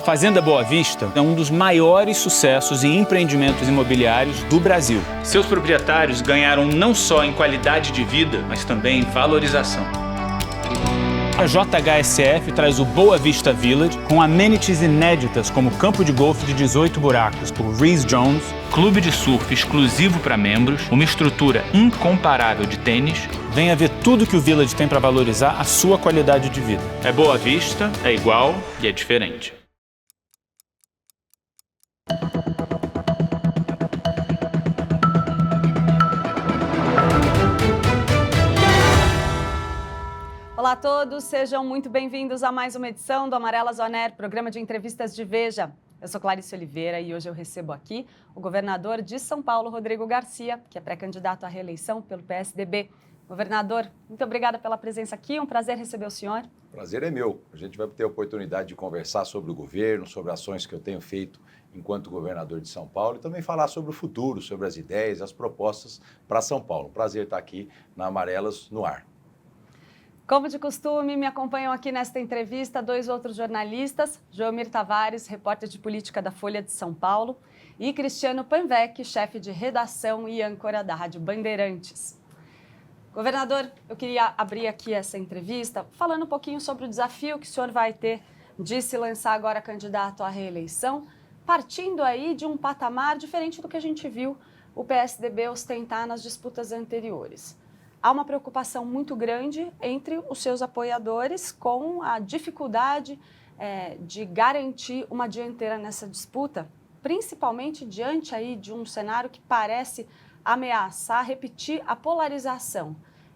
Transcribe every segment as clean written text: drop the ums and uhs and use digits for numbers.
Fazenda Boa Vista é um dos maiores sucessos em empreendimentos imobiliários do Brasil. Seus proprietários ganharam não só em qualidade de vida, mas também em valorização. A JHSF traz o Boa Vista Village com amenities inéditas como campo de golfe de 18 buracos por Rees Jones, clube de surf exclusivo para membros, uma estrutura incomparável de tênis. Venha ver tudo que o Village tem para valorizar a sua qualidade de vida. É Boa Vista, é igual e é diferente. Olá a todos, sejam muito bem-vindos a mais uma edição do Amarelas On Air, programa de entrevistas de Veja. Eu sou Clarice Oliveira e hoje eu recebo aqui o governador de São Paulo, Rodrigo Garcia, que é pré-candidato à reeleição pelo PSDB. Governador, muito obrigada pela presença aqui, um prazer receber o senhor. O prazer é meu. A gente vai ter a oportunidade de conversar sobre o governo, sobre ações que eu tenho feito enquanto governador de São Paulo e também falar sobre o futuro, sobre as ideias, as propostas para São Paulo. Prazer estar aqui na Amarelas no ar. Como de costume, me acompanham aqui nesta entrevista dois outros jornalistas, Joelmir Tavares, repórter de política da Folha de São Paulo, e Cristiano Panvec, chefe de redação e âncora da Rádio Bandeirantes. Governador, eu queria abrir aqui essa entrevista falando um pouquinho sobre o desafio que o senhor vai ter de se lançar agora candidato à reeleição, partindo aí de um patamar diferente do que a gente viu o PSDB ostentar nas disputas anteriores. Há uma preocupação muito grande entre os seus apoiadores com a dificuldade de garantir uma dianteira nessa disputa, principalmente diante aí de um cenário que parece ameaçar repetir a polarização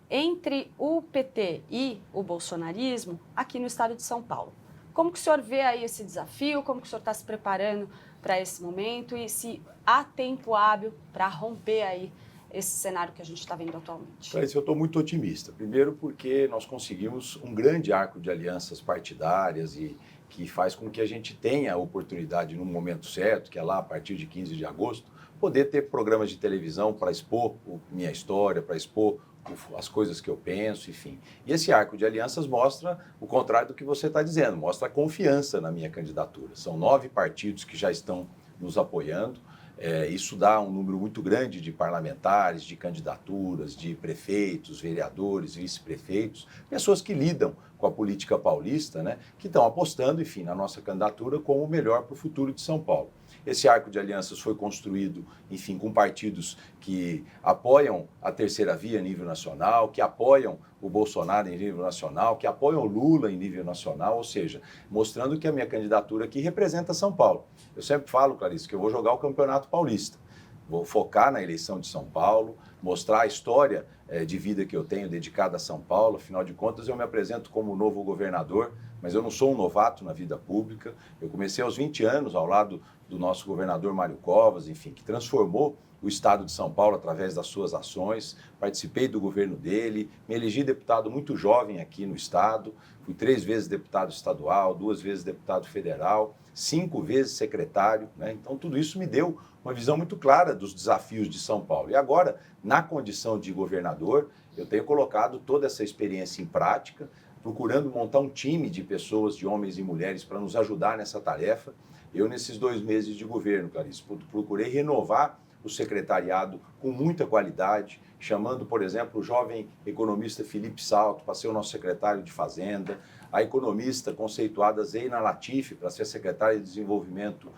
entre o PT e o bolsonarismo aqui no estado de São Paulo. Como que o senhor vê aí esse desafio? Como que o senhor está se preparando para esse momento? E se há tempo hábil para romper aí esse cenário que a gente está vendo atualmente? Eu estou muito otimista. Primeiro porque nós conseguimos um grande arco de alianças partidárias e que faz com que a gente tenha a oportunidade, no momento certo, que é lá a partir de 15 de agosto, poder ter programas de televisão para expor minha história, para expor as coisas que eu penso, enfim. E esse arco de alianças mostra o contrário do que você está dizendo, mostra a confiança na minha candidatura. São 9 partidos que já estão nos apoiando. Isso dá um número muito grande de parlamentares, de candidaturas, de prefeitos, vereadores, vice-prefeitos, pessoas que lidam com a política paulista, né, que estão apostando, enfim, na nossa candidatura como o melhor para o futuro de São Paulo. Esse arco de alianças foi construído, enfim, com partidos que apoiam a terceira via em nível nacional, que apoiam o Bolsonaro em nível nacional, que apoiam o Lula em nível nacional, ou seja, mostrando que a minha candidatura aqui representa São Paulo. Eu sempre falo, Clarice, que eu vou jogar o Campeonato Paulista. Vou focar na eleição de São Paulo, mostrar a história de vida que eu tenho dedicada a São Paulo. Afinal de contas, eu me apresento como novo governador, mas eu não sou um novato na vida pública. Eu comecei aos 20 anos ao lado do nosso governador Mário Covas, enfim, que transformou o estado de São Paulo através das suas ações. Participei do governo dele, me elegi deputado muito jovem aqui no estado, fui 3 vezes deputado estadual, 2 vezes deputado federal, 5 vezes secretário, né? Então tudo isso me deu uma visão muito clara dos desafios de São Paulo. E agora, na condição de governador, eu tenho colocado toda essa experiência em prática, procurando montar um time de pessoas, de homens e mulheres, para nos ajudar nessa tarefa. Eu, nesses 2 meses de governo, Clarice, procurei renovar o secretariado com muita qualidade, chamando, por exemplo, o jovem economista Felipe Salto para ser o nosso secretário de Fazenda, a economista conceituada Zeina Latifi para ser secretária de Desenvolvimento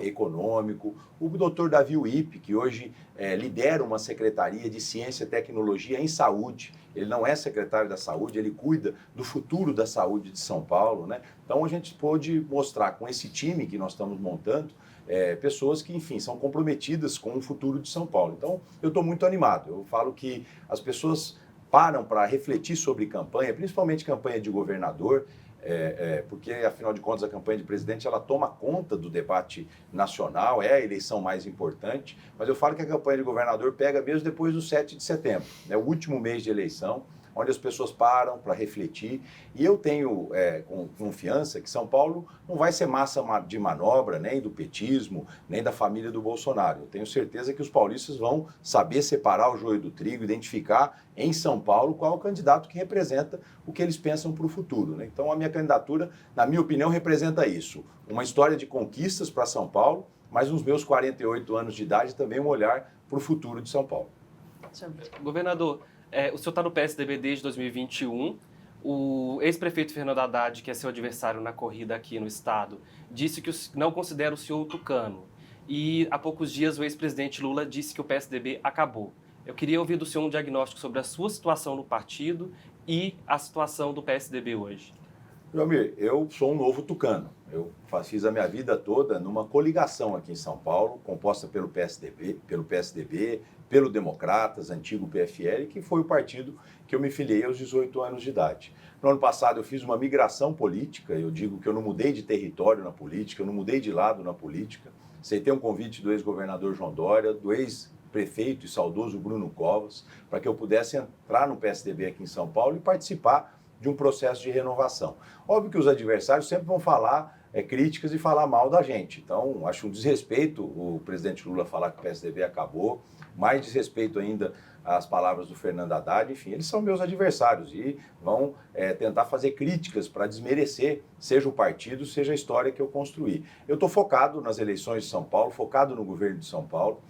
Econômico, o doutor Davi Uip, que hoje lidera uma secretaria de Ciência e Tecnologia em Saúde. Ele não é secretário da Saúde, ele cuida do futuro da saúde de São Paulo, né? Então a gente pôde mostrar com esse time que nós estamos montando, pessoas que, enfim, são comprometidas com o futuro de São Paulo. Então, eu estou muito animado. Eu falo que as pessoas param para refletir sobre campanha, principalmente campanha de governador, porque, afinal de contas, a campanha de presidente ela toma conta do debate nacional, é a eleição mais importante, mas eu falo que a campanha de governador pega mesmo depois do 7 de setembro, né, o último mês de eleição. onde as pessoas param para refletir. E eu tenho confiança que São Paulo não vai ser massa de manobra nem do petismo, nem da família do Bolsonaro. Eu tenho certeza que os paulistas vão saber separar o joio do trigo, identificar em São Paulo qual é o candidato que representa o que eles pensam para o futuro, né? Então a minha candidatura, na minha opinião, representa isso. Uma história de conquistas para São Paulo, mas nos meus 48 anos de idade também um olhar para o futuro de São Paulo. Governador, o senhor está no PSDB desde 2021. O ex-prefeito Fernando Haddad, que é seu adversário na corrida aqui no estado, disse que não considera o senhor tucano. E há poucos dias o ex-presidente Lula disse que o PSDB acabou. Eu queria ouvir do senhor um diagnóstico sobre a sua situação no partido e a situação do PSDB hoje. Jomir, eu sou um novo tucano. Eu fiz a minha vida toda numa coligação aqui em São Paulo, composta pelo PSDB, pelo Democratas, antigo PFL, que foi o partido que eu me filiei aos 18 anos de idade. No ano passado eu fiz uma migração política, eu digo que eu não mudei de território na política, eu não mudei de lado na política. Aceitei um convite do ex-governador João Dória, do ex-prefeito e saudoso Bruno Covas, para que eu pudesse entrar no PSDB aqui em São Paulo e participar de um processo de renovação. Óbvio que os adversários sempre vão falar críticas e falar mal da gente. Então, acho um desrespeito o presidente Lula falar que o PSDB acabou, mais desrespeito ainda às palavras do Fernando Haddad. Enfim, eles são meus adversários e vão tentar fazer críticas para desmerecer, seja o partido, seja a história que eu construí. Eu estou focado nas eleições de São Paulo, focado no governo de São Paulo.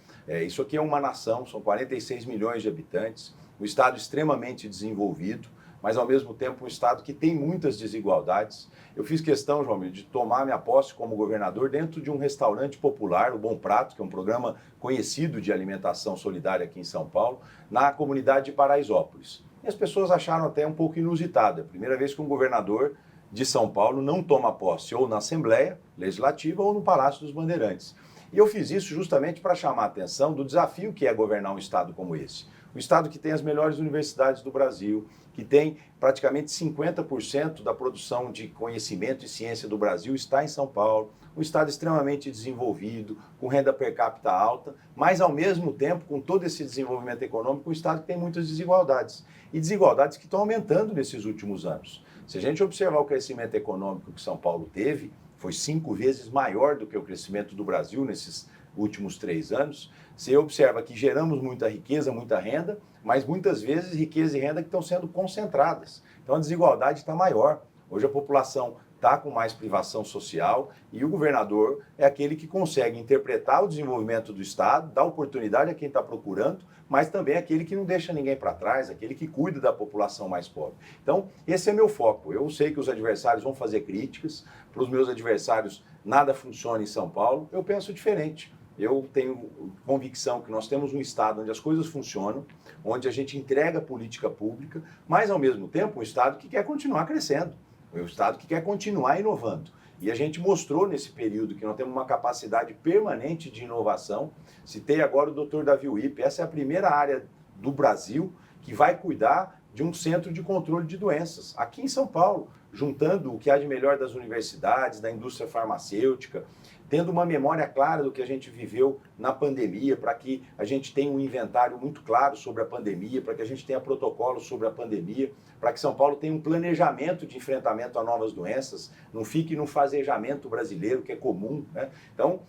Isso aqui é uma nação, são 46 milhões de habitantes, um estado extremamente desenvolvido, mas ao mesmo tempo um estado que tem muitas desigualdades. Eu fiz questão, João, de tomar minha posse como governador dentro de um restaurante popular, o Bom Prato, que é um programa conhecido de alimentação solidária aqui em São Paulo, na comunidade de Paraisópolis. E as pessoas acharam até um pouco inusitado. É a primeira vez que um governador de São Paulo não toma posse ou na Assembleia Legislativa ou no Palácio dos Bandeirantes. E eu fiz isso justamente para chamar a atenção do desafio que é governar um estado como esse. Um estado que tem as melhores universidades do Brasil, que tem praticamente 50% da produção de conhecimento e ciência do Brasil está em São Paulo, um estado extremamente desenvolvido, com renda per capita alta, mas ao mesmo tempo, com todo esse desenvolvimento econômico, um estado que tem muitas desigualdades, e desigualdades que estão aumentando nesses últimos anos. Se a gente observar o crescimento econômico que São Paulo teve, foi 5 vezes maior do que o crescimento do Brasil nesses últimos 3 anos, você observa que geramos muita riqueza, muita renda, mas muitas vezes riqueza e renda que estão sendo concentradas. Então a desigualdade está maior. Hoje a população está com mais privação social e o governador é aquele que consegue interpretar o desenvolvimento do Estado, dar oportunidade a quem está procurando, mas também aquele que não deixa ninguém para trás, aquele que cuida da população mais pobre. Então, esse é meu foco. Eu sei que os adversários vão fazer críticas, para os meus adversários nada funciona em São Paulo, eu penso diferente. Eu tenho convicção que nós temos um estado onde as coisas funcionam, onde a gente entrega política pública, mas ao mesmo tempo um estado que quer continuar crescendo, um estado que quer continuar inovando. E a gente mostrou nesse período que nós temos uma capacidade permanente de inovação. Citei agora o Dr. Davi Wipp, essa é a primeira área do Brasil que vai cuidar de um centro de controle de doenças, aqui em São Paulo, juntando o que há de melhor das universidades, da indústria farmacêutica, tendo uma memória clara do que a gente viveu na pandemia, para que a gente tenha um inventário muito claro sobre a pandemia, para que a gente tenha protocolos sobre a pandemia, para que São Paulo tenha um planejamento de enfrentamento a novas doenças, não fique no fasejamento brasileiro, que é comum, né? Então,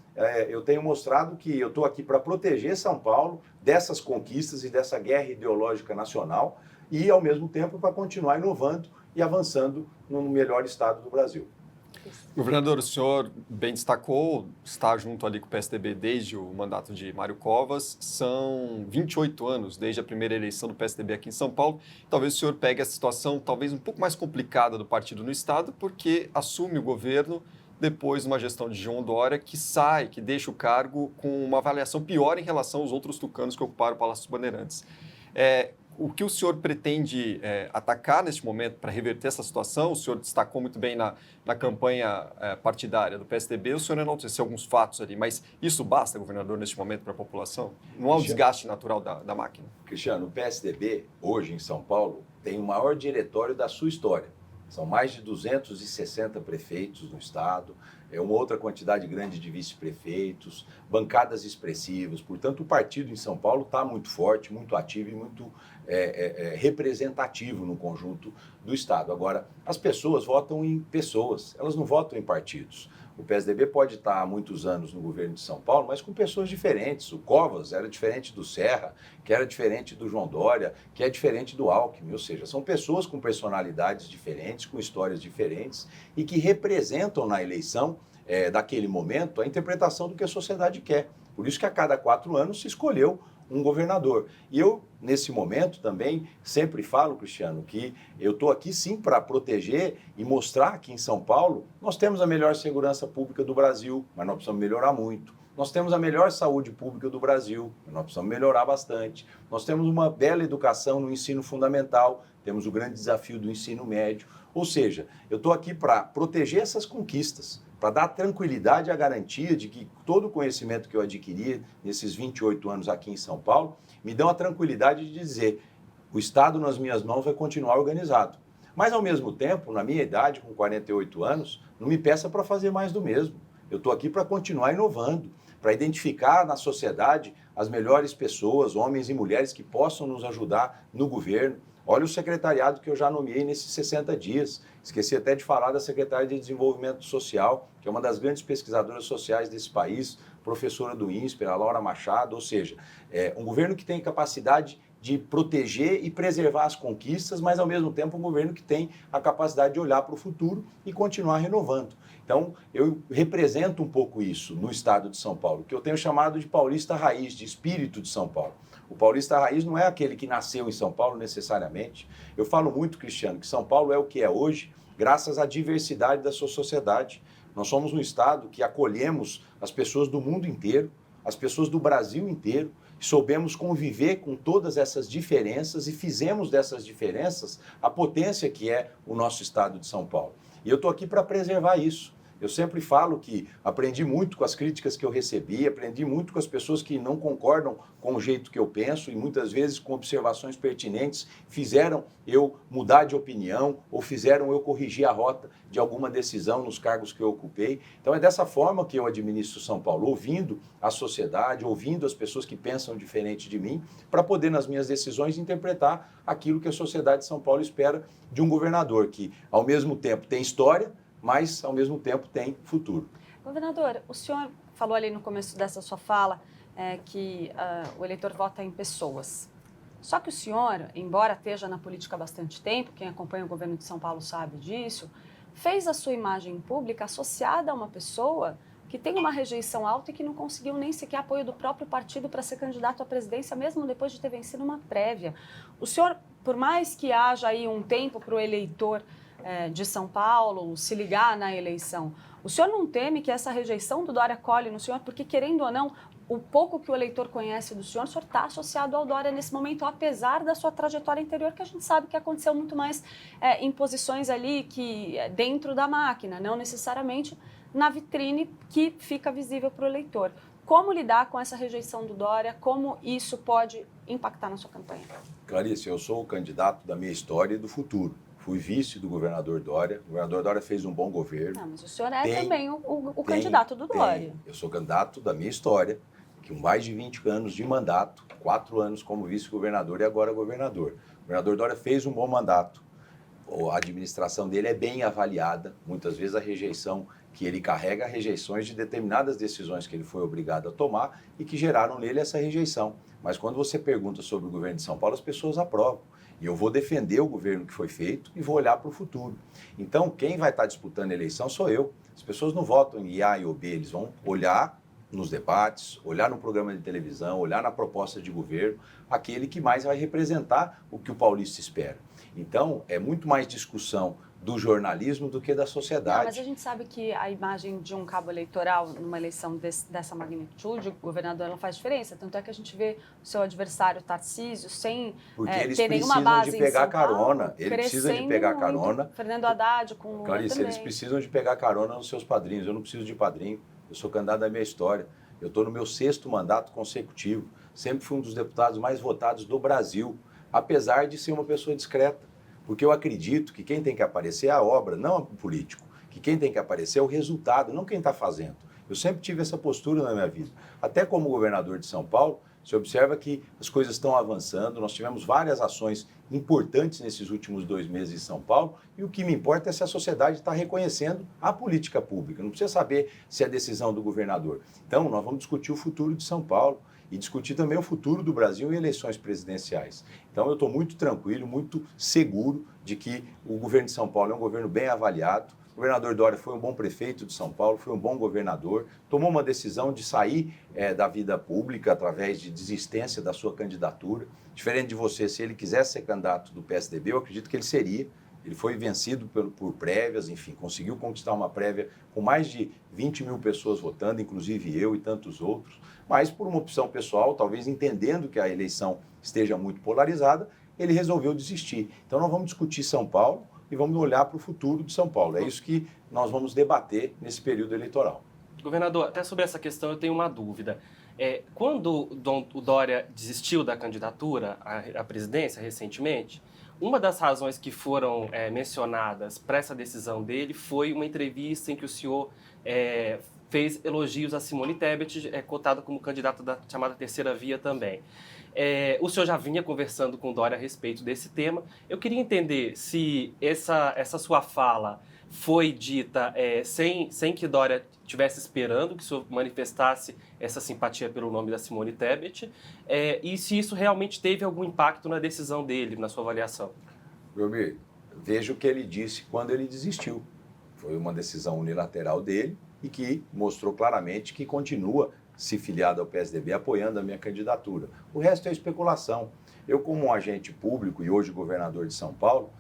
eu tenho mostrado que eu estou aqui para proteger São Paulo dessas conquistas e dessa guerra ideológica nacional e, ao mesmo tempo, para continuar inovando e avançando no melhor estado do Brasil. Governador, o senhor bem destacou, está junto ali com o PSDB desde o mandato de Mário Covas, são 28 anos desde a primeira eleição do PSDB aqui em São Paulo. Talvez o senhor pegue a situação talvez um pouco mais complicada do partido no estado, porque assume o governo depois de uma gestão de João Dória que sai, que deixa o cargo com uma avaliação pior em relação aos outros tucanos que ocuparam o Palácio dos Bandeirantes. O que o senhor pretende atacar neste momento para reverter essa situação? O senhor destacou muito bem na campanha partidária do PSDB, o senhor enalteceu alguns fatos ali, mas isso basta, governador, neste momento para a população? Não há um desgaste natural da máquina? Cristiano, o PSDB, hoje em São Paulo, tem o maior diretório da sua história. São mais de 260 prefeitos no estado, uma outra quantidade grande de vice-prefeitos, bancadas expressivas. Portanto, o partido em São Paulo está muito forte, muito ativo e muito representativo no conjunto do Estado. Agora, as pessoas votam em pessoas, elas não votam em partidos. O PSDB pode estar há muitos anos no governo de São Paulo, mas com pessoas diferentes. O Covas era diferente do Serra, que era diferente do João Dória, que é diferente do Alckmin. Ou seja, são pessoas com personalidades diferentes, com histórias diferentes e que representam na eleição daquele momento a interpretação do que a sociedade quer. Por isso que a cada 4 anos se escolheu um governador. E eu, nesse momento também, sempre falo, Cristiano, que eu estou aqui sim para proteger e mostrar que em São Paulo nós temos a melhor segurança pública do Brasil, mas nós precisamos melhorar muito. Nós temos a melhor saúde pública do Brasil, mas nós precisamos melhorar bastante. Nós temos uma bela educação no ensino fundamental, temos o grande desafio do ensino médio. Ou seja, eu estou aqui para proteger essas conquistas, para dar tranquilidade e a garantia de que todo o conhecimento que eu adquiri nesses 28 anos aqui em São Paulo me dão a tranquilidade de dizer o Estado nas minhas mãos vai continuar organizado. Mas, ao mesmo tempo, na minha idade, com 48 anos, não me peça para fazer mais do mesmo. Eu estou aqui para continuar inovando, para identificar na sociedade as melhores pessoas, homens e mulheres que possam nos ajudar no governo. Olha o secretariado que eu já nomeei nesses 60 dias. Esqueci até de falar da secretária de Desenvolvimento Social, que é uma das grandes pesquisadoras sociais desse país, professora do INSPER, a Laura Machado. Ou seja, um governo que tem capacidade de proteger e preservar as conquistas, mas ao mesmo tempo um governo que tem a capacidade de olhar para o futuro e continuar renovando. Então, eu represento um pouco isso no estado de São Paulo, que eu tenho chamado de paulista raiz, de espírito de São Paulo. O paulista raiz não é aquele que nasceu em São Paulo necessariamente. Eu falo muito, Cristiano, que São Paulo é o que é hoje, graças à diversidade da sua sociedade. Nós somos um estado que acolhemos as pessoas do mundo inteiro, as pessoas do Brasil inteiro, soubemos conviver com todas essas diferenças e fizemos dessas diferenças a potência que é o nosso estado de São Paulo. E eu estou aqui para preservar isso. Eu sempre falo que aprendi muito com as críticas que eu recebi, aprendi muito com as pessoas que não concordam com o jeito que eu penso e muitas vezes com observações pertinentes fizeram eu mudar de opinião ou fizeram eu corrigir a rota de alguma decisão nos cargos que eu ocupei. Então é dessa forma que eu administro São Paulo, ouvindo a sociedade, ouvindo as pessoas que pensam diferente de mim, para poder nas minhas decisões interpretar aquilo que a sociedade de São Paulo espera de um governador que ao mesmo tempo tem história, mas, ao mesmo tempo, tem futuro. Governador, o senhor falou ali no começo dessa sua fala que o eleitor vota em pessoas. Só que o senhor, embora esteja na política há bastante tempo, quem acompanha o governo de São Paulo sabe disso, fez a sua imagem pública associada a uma pessoa que tem uma rejeição alta e que não conseguiu nem sequer apoio do próprio partido para ser candidato à presidência, mesmo depois de ter vencido uma prévia. O senhor, por mais que haja aí um tempo para o eleitor de São Paulo se ligar na eleição, o senhor não teme que essa rejeição do Dória cole no senhor? Porque, querendo ou não, o pouco que o eleitor conhece do senhor, o senhor está associado ao Dória nesse momento, apesar da sua trajetória anterior, que a gente sabe que aconteceu muito mais em posições ali que dentro da máquina, não necessariamente na vitrine que fica visível para o eleitor. Como lidar com essa rejeição do Dória? Como isso pode impactar na sua campanha? Clarice, eu sou o candidato da minha história e do futuro. Fui vice do governador Dória. O governador Dória fez um bom governo. Não, mas o senhor é também o candidato do Dória. Eu sou candidato da minha história, que com mais de 20 anos de mandato, 4 anos como vice-governador e agora governador. O governador Dória fez um bom mandato. A administração dele é bem avaliada. Muitas vezes a rejeição que ele carrega, rejeições de determinadas decisões que ele foi obrigado a tomar e que geraram nele essa rejeição. Mas quando você pergunta sobre o governo de São Paulo, as pessoas aprovam. E eu vou defender o governo que foi feito e vou olhar para o futuro. Então, quem vai estar disputando a eleição sou eu. As pessoas não votam em A e ou B, eles vão olhar nos debates, olhar no programa de televisão, olhar na proposta de governo, aquele que mais vai representar o que o paulista espera. Então, é muito mais discussão do jornalismo do que da sociedade. Não, mas a gente sabe que a imagem de um cabo eleitoral numa eleição dessa magnitude, o governador não faz diferença. Tanto é que a gente vê o seu adversário Tarcísio sem ter nenhuma base de pegar em São Paulo, carona. Eles precisam de pegar muito. Carona. Fernando Haddad com Lula Clarice, também. eles precisam de pegar carona nos seus padrinhos. Eu não preciso de padrinho. Eu sou candidato da minha história. Eu estou no meu 6º mandato consecutivo. Sempre fui um dos deputados mais votados do Brasil, apesar de ser uma pessoa discreta. Porque eu acredito que quem tem que aparecer é a obra, não o político. que quem tem que aparecer é o resultado, não quem está fazendo. Eu sempre tive essa postura na minha vida. Até como governador de São Paulo, você observa que as coisas estão avançando, nós tivemos várias ações importantes nesses últimos 2 meses em São Paulo, e o que me importa é se a sociedade está reconhecendo a política pública, não precisa saber se é decisão do governador. Então, nós vamos discutir o futuro de São Paulo e discutir também o futuro do Brasil em eleições presidenciais. Então, eu estou muito tranquilo, muito seguro de que o governo de São Paulo é um governo bem avaliado. O governador Dória foi um bom prefeito de São Paulo, foi um bom governador, tomou uma decisão de sair da vida pública através de desistência da sua candidatura. Diferente de você, se ele quisesse ser candidato do PSDB, eu acredito que ele seria. Ele foi vencido por prévias, enfim, conseguiu conquistar uma prévia com mais de 20 mil pessoas votando, inclusive eu e tantos outros, mas por uma opção pessoal, talvez entendendo que a eleição esteja muito polarizada, ele resolveu desistir. Então nós vamos discutir São Paulo e vamos olhar para o futuro de São Paulo. É isso que nós vamos debater nesse período eleitoral. Governador, até sobre essa questão eu tenho uma dúvida. Quando o Dória desistiu da candidatura à presidência recentemente, uma das razões que foram mencionadas para essa decisão dele foi uma entrevista em que o senhor fez elogios a Simone Tebet, cotada como candidata da chamada terceira via também. O senhor já vinha conversando com o Dória a respeito desse tema. Eu queria entender se essa sua fala foi dita sem que Dória estivesse esperando que o senhor manifestasse essa simpatia pelo nome da Simone Tebet, e se isso realmente teve algum impacto na decisão dele, na sua avaliação. Belmir, veja o que ele disse quando ele desistiu. Foi uma decisão unilateral dele e que mostrou claramente que continua se filiado ao PSDB, apoiando a minha candidatura. O resto é especulação. Eu, como um agente público e hoje governador de São Paulo,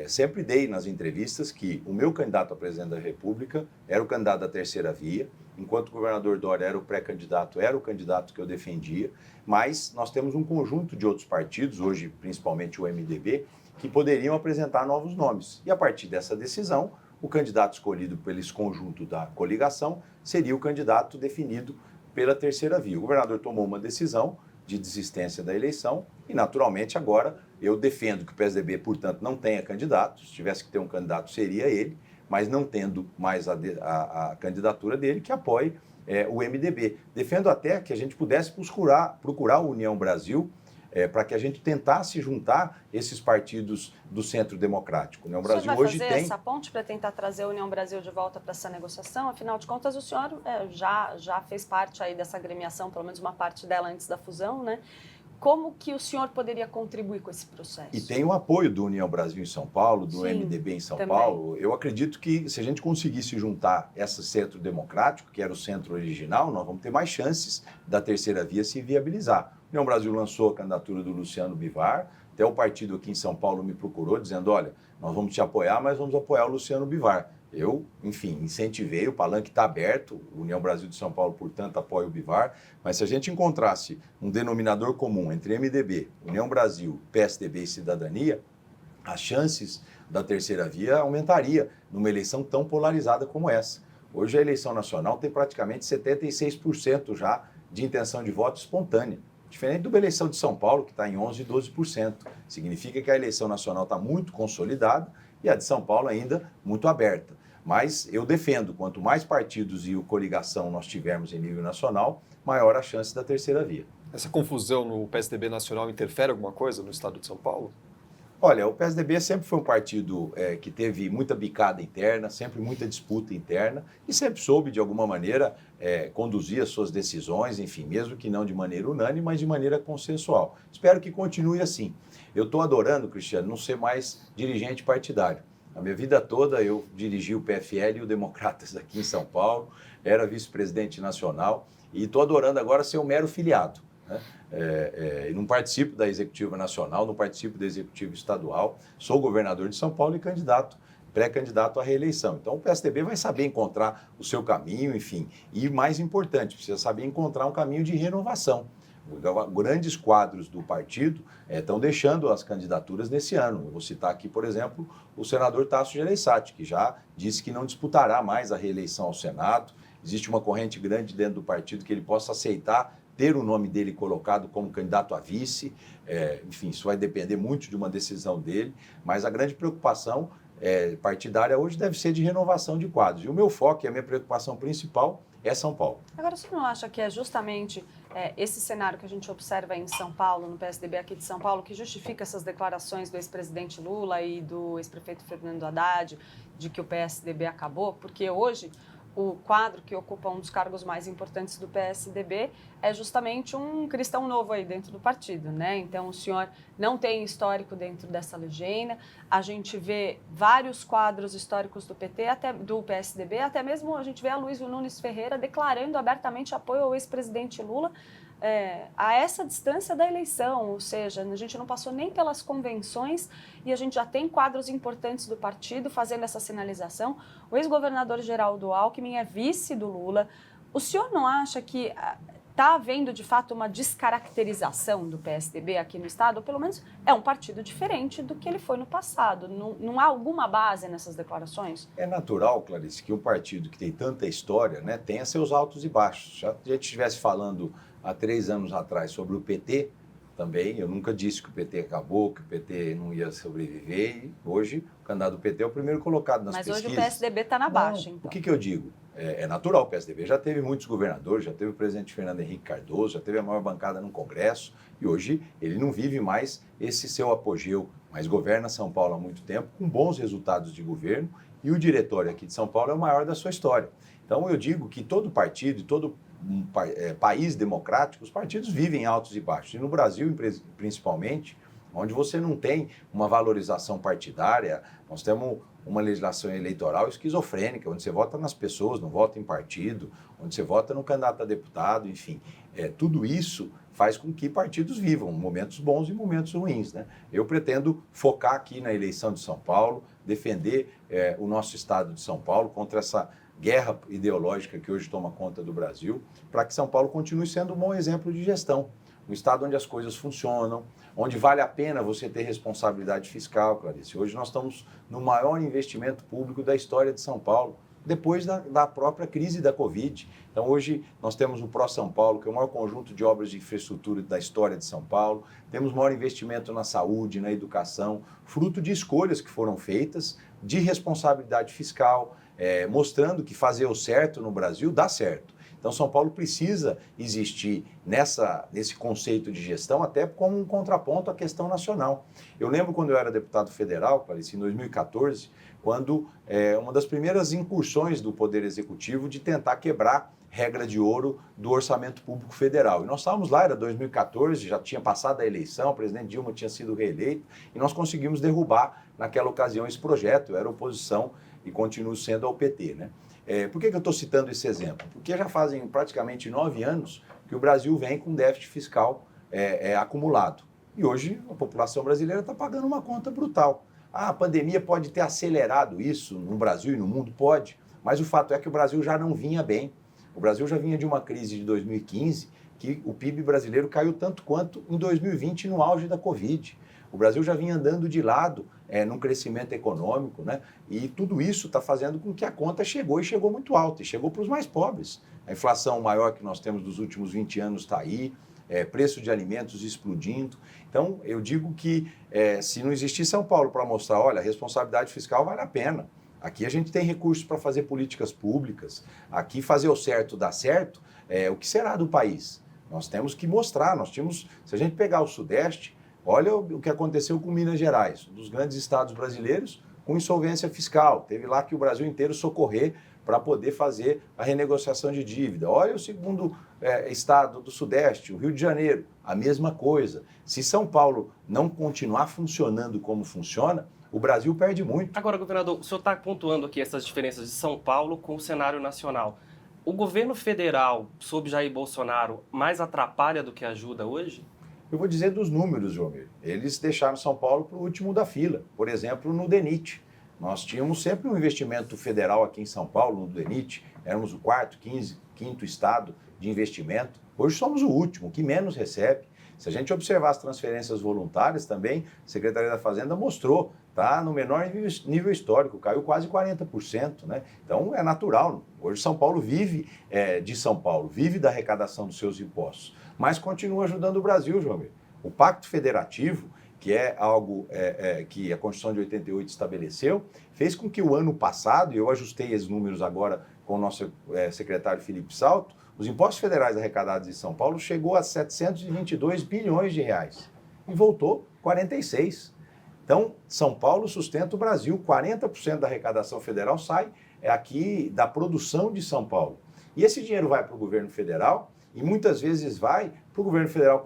sempre dei nas entrevistas que o meu candidato a presidente da República era o candidato da terceira via, enquanto o governador Dória era o pré-candidato, era o candidato que eu defendia, mas nós temos um conjunto de outros partidos, hoje principalmente o MDB, que poderiam apresentar novos nomes. E a partir dessa decisão, o candidato escolhido pelo esse conjunto da coligação seria o candidato definido pela terceira via. O governador tomou uma decisão de desistência da eleição e, naturalmente, agora eu defendo que o PSDB, portanto, não tenha candidato. Se tivesse que ter um candidato, seria ele, mas não tendo mais a candidatura dele, que apoie o MDB. Defendo até que a gente pudesse procurar a União Brasil para que a gente tentasse juntar esses partidos do centro democrático. O Brasil hoje vai fazer essa ponte para tentar trazer a União Brasil de volta para essa negociação? Afinal de contas, o senhor já fez parte aí dessa agremiação, pelo menos uma parte dela antes da fusão, né? Como que o senhor poderia contribuir com esse processo? E tem o apoio do União Brasil em São Paulo, do MDB em São Paulo. Eu acredito que se a gente conseguisse juntar esse centro democrático, que era o centro original, nós vamos ter mais chances da terceira via se viabilizar. O União Brasil lançou a candidatura do Luciano Bivar, até o partido aqui em São Paulo me procurou dizendo, olha, nós vamos te apoiar, mas vamos apoiar o Luciano Bivar. Eu, enfim, incentivei, o palanque está aberto, o União Brasil de São Paulo, portanto, apoia o Bivar, mas se a gente encontrasse um denominador comum entre MDB, União Brasil, PSDB e Cidadania, as chances da terceira via aumentaria numa eleição tão polarizada como essa. Hoje a eleição nacional tem praticamente 76% já de intenção de voto espontânea. Diferente de uma eleição de São Paulo, que está em 11% e 12%. Significa que a eleição nacional está muito consolidada e a de São Paulo ainda muito aberta. Mas eu defendo, quanto mais partidos e coligação nós tivermos em nível nacional, maior a chance da terceira via. Essa confusão no PSDB nacional interfere alguma coisa no estado de São Paulo? Olha, o PSDB sempre foi um partido que teve muita bicada interna, sempre muita disputa interna e sempre soube, de alguma maneira, conduzir as suas decisões, enfim, mesmo que não de maneira unânime, mas de maneira consensual. Espero que continue assim. Eu estou adorando, Cristiano, não ser mais dirigente partidário. A minha vida toda eu dirigi o PFL e o Democratas aqui em São Paulo, era vice-presidente nacional e estou adorando agora ser um mero filiado. Não participo da executiva nacional, não participo da executiva estadual, sou governador de São Paulo e pré-candidato à reeleição. Então o PSDB vai saber encontrar o seu caminho, enfim, e mais importante, precisa saber encontrar um caminho de renovação. Grandes quadros do partido estão deixando as candidaturas nesse ano. Eu vou citar aqui, por exemplo, o senador Tasso Gereissati, que já disse que não disputará mais a reeleição ao Senado. Existe uma corrente grande dentro do partido que ele possa aceitar ter o nome dele colocado como candidato a vice, enfim, isso vai depender muito de uma decisão dele, mas a grande preocupação partidária hoje deve ser de renovação de quadros. E o meu foco e a minha preocupação principal é São Paulo. Agora, você não acha que é justamente esse cenário que a gente observa em São Paulo, no PSDB aqui de São Paulo, que justifica essas declarações do ex-presidente Lula e do ex-prefeito Fernando Haddad de que o PSDB acabou? Porque hoje o quadro que ocupa um dos cargos mais importantes do PSDB é justamente um cristão novo aí dentro do partido, né? Então, o senhor não tem histórico dentro dessa legenda. A gente vê vários quadros históricos do PT, do PSDB, até mesmo a gente vê a Luísio Nunes Ferreira declarando abertamente apoio ao ex-presidente Lula a essa distância da eleição, ou seja, a gente não passou nem pelas convenções e a gente já tem quadros importantes do partido fazendo essa sinalização. O ex-governador Geraldo Alckmin é vice do Lula. O senhor não acha que está havendo, de fato, uma descaracterização do PSDB aqui no Estado? Ou pelo menos é um partido diferente do que ele foi no passado. Não há alguma base nessas declarações? É natural, Clarice, que um partido que tem tanta história, né, tenha seus altos e baixos. Se a gente estivesse falando há 3 anos atrás sobre o PT, também, eu nunca disse que o PT acabou, que o PT não ia sobreviver, e hoje o candidato do PT é o primeiro colocado nas pesquisas. Mas hoje o PSDB está na baixa, então. O que eu digo? É natural, o PSDB já teve muitos governadores, já teve o presidente Fernando Henrique Cardoso, já teve a maior bancada no Congresso, e hoje ele não vive mais esse seu apogeu, mas governa São Paulo há muito tempo, com bons resultados de governo, e o diretório aqui de São Paulo é o maior da sua história. Então eu digo que todo partido, todo país democrático, os partidos vivem altos e baixos. E no Brasil, principalmente, onde você não tem uma valorização partidária, nós temos uma legislação eleitoral esquizofrênica, onde você vota nas pessoas, não vota em partido, onde você vota no candidato a deputado, enfim. Tudo isso faz com que partidos vivam momentos bons e momentos ruins, né? Eu pretendo focar aqui na eleição de São Paulo, defender o nosso estado de São Paulo contra essa guerra ideológica que hoje toma conta do Brasil, para que São Paulo continue sendo um bom exemplo de gestão. Um estado onde as coisas funcionam, onde vale a pena você ter responsabilidade fiscal, Clarice. Hoje nós estamos no maior investimento público da história de São Paulo, depois da própria crise da Covid. Então hoje nós temos o Pro São Paulo, que é o maior conjunto de obras de infraestrutura da história de São Paulo, temos maior investimento na saúde, na educação, fruto de escolhas que foram feitas, de responsabilidade fiscal, mostrando que fazer o certo no Brasil dá certo. Então, São Paulo precisa existir nesse conceito de gestão até como um contraponto à questão nacional. Eu lembro quando eu era deputado federal, Clarice, em 2014, quando uma das primeiras incursões do Poder Executivo de tentar quebrar regra de ouro do orçamento público federal. E nós estávamos lá, era 2014, já tinha passado a eleição, o presidente Dilma tinha sido reeleito, e nós conseguimos derrubar, naquela ocasião, esse projeto. Eu era oposição e continuo sendo ao PT, né? Por que eu estou citando esse exemplo? Porque já fazem praticamente 9 anos que o Brasil vem com déficit fiscal acumulado. E hoje a população brasileira está pagando uma conta brutal. A pandemia pode ter acelerado isso no Brasil e no mundo? Pode. Mas o fato é que o Brasil já não vinha bem. O Brasil já vinha de uma crise de 2015, que o PIB brasileiro caiu tanto quanto em 2020, no auge da Covid. O Brasil já vinha andando de lado num crescimento econômico, né? E tudo isso está fazendo com que a conta chegou muito alta, e chegou para os mais pobres. A inflação maior que nós temos dos últimos 20 anos está aí, preço de alimentos explodindo. Então, eu digo que se não existir São Paulo para mostrar, olha, a responsabilidade fiscal vale a pena. Aqui a gente tem recursos para fazer políticas públicas, aqui fazer o certo dar certo, o que será do país? Nós temos que mostrar, se a gente pegar o Sudeste, olha o que aconteceu com Minas Gerais, um dos grandes estados brasileiros com insolvência fiscal. Teve lá que o Brasil inteiro socorrer para poder fazer a renegociação de dívida. Olha o segundo estado do Sudeste, o Rio de Janeiro, a mesma coisa. Se São Paulo não continuar funcionando como funciona, o Brasil perde muito. Agora, governador, o senhor está pontuando aqui essas diferenças de São Paulo com o cenário nacional. O governo federal, sob Jair Bolsonaro, mais atrapalha do que ajuda hoje? Eu vou dizer dos números, Jomir. Eles deixaram São Paulo para o último da fila. Por exemplo, no DENIT. Nós tínhamos sempre um investimento federal aqui em São Paulo, no DENIT. Éramos o quinto estado de investimento. Hoje somos o último, que menos recebe. Se a gente observar as transferências voluntárias também, a Secretaria da Fazenda mostrou, está no menor nível histórico, caiu quase 40%, né? Então é natural. Hoje São Paulo vive de São Paulo, vive da arrecadação dos seus impostos, mas continua ajudando o Brasil, João. O Pacto Federativo, que é algo que a Constituição de 88 estabeleceu, fez com que o ano passado, e eu ajustei esses números agora com o nosso secretário Felipe Salto, os impostos federais arrecadados em São Paulo chegou a 722 bilhões de reais e voltou 46. Então, São Paulo sustenta o Brasil, 40% da arrecadação federal sai aqui da produção de São Paulo. E esse dinheiro vai para o governo federal e muitas vezes vai para o governo federal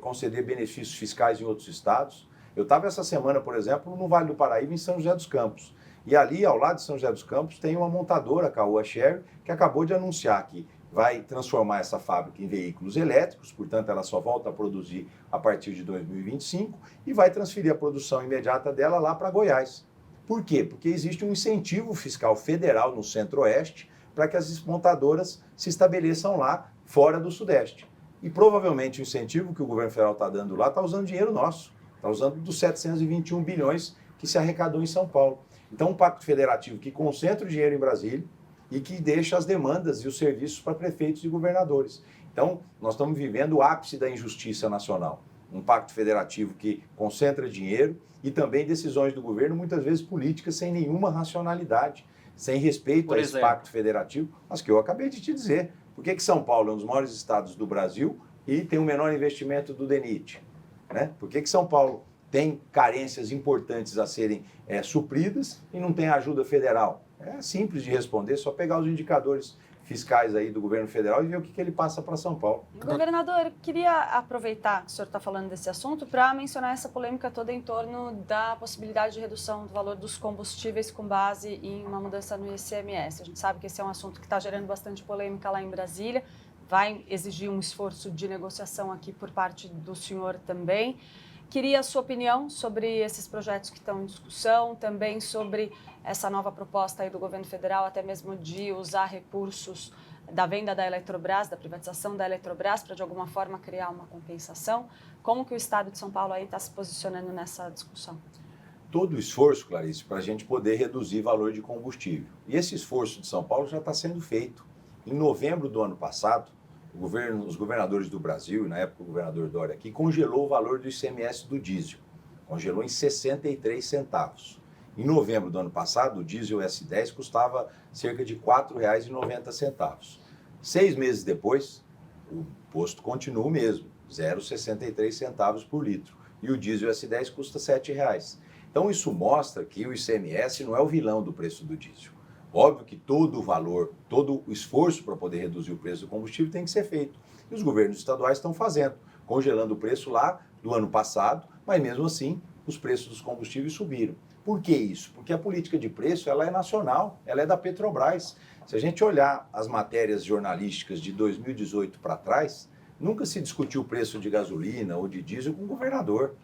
conceder benefícios fiscais em outros estados. Eu estava essa semana, por exemplo, no Vale do Paraíba, em São José dos Campos. E ali, ao lado de São José dos Campos, tem uma montadora, a Caoa Sherry, que acabou de anunciar que vai transformar essa fábrica em veículos elétricos, portanto, ela só volta a produzir a partir de 2025 e vai transferir a produção imediata dela lá para Goiás. Por quê? Porque existe um incentivo fiscal federal no Centro-Oeste para que as montadoras se estabeleçam lá fora do Sudeste. E provavelmente o incentivo que o governo federal está dando lá está usando dinheiro nosso, está usando dos 721 bilhões que se arrecadou em São Paulo. Então, um pacto federativo que concentra o dinheiro em Brasília e que deixa as demandas e os serviços para prefeitos e governadores. Então, nós estamos vivendo o ápice da injustiça nacional. Um pacto federativo que concentra dinheiro e também decisões do governo, muitas vezes políticas, sem nenhuma racionalidade, sem respeito a esse pacto federativo, mas que eu acabei de te dizer. Por que São Paulo é um dos maiores estados do Brasil e tem o menor investimento do DENIT? Né? Por que São Paulo tem carências importantes a serem supridas e não tem ajuda federal? É simples de responder, só pegar os indicadores fiscais aí do governo federal e ver o que ele passa para São Paulo. Governador, queria aproveitar que o senhor está falando desse assunto para mencionar essa polêmica toda em torno da possibilidade de redução do valor dos combustíveis com base em uma mudança no ICMS. A gente sabe que esse é um assunto que está gerando bastante polêmica lá em Brasília, vai exigir um esforço de negociação aqui por parte do senhor também. Queria a sua opinião sobre esses projetos que estão em discussão, também sobre essa nova proposta aí do governo federal, até mesmo de usar recursos da venda da Eletrobras, da privatização da Eletrobras, para de alguma forma criar uma compensação. Como que o Estado de São Paulo aí está se posicionando nessa discussão? Todo o esforço, Clarice, para a gente poder reduzir o valor de combustível. E esse esforço de São Paulo já está sendo feito. Em novembro do ano passado, os governadores do Brasil, na época o governador Dória aqui, congelou o valor do ICMS do diesel. Congelou em 63 centavos. Em novembro do ano passado, o diesel S10 custava cerca de R$ 4,90. 6 meses depois, o posto continua o mesmo, 0,63 centavos por litro. E o diesel S10 custa R$ 7,00. Então isso mostra que o ICMS não é o vilão do preço do diesel. Óbvio que todo o valor, todo o esforço para poder reduzir o preço do combustível tem que ser feito. E os governos estaduais estão fazendo, congelando o preço lá do ano passado, mas mesmo assim os preços dos combustíveis subiram. Por que isso? Porque a política de preço ela é nacional, ela é da Petrobras. Se a gente olhar as matérias jornalísticas de 2018 para trás, nunca se discutiu o preço de gasolina ou de diesel com o governador.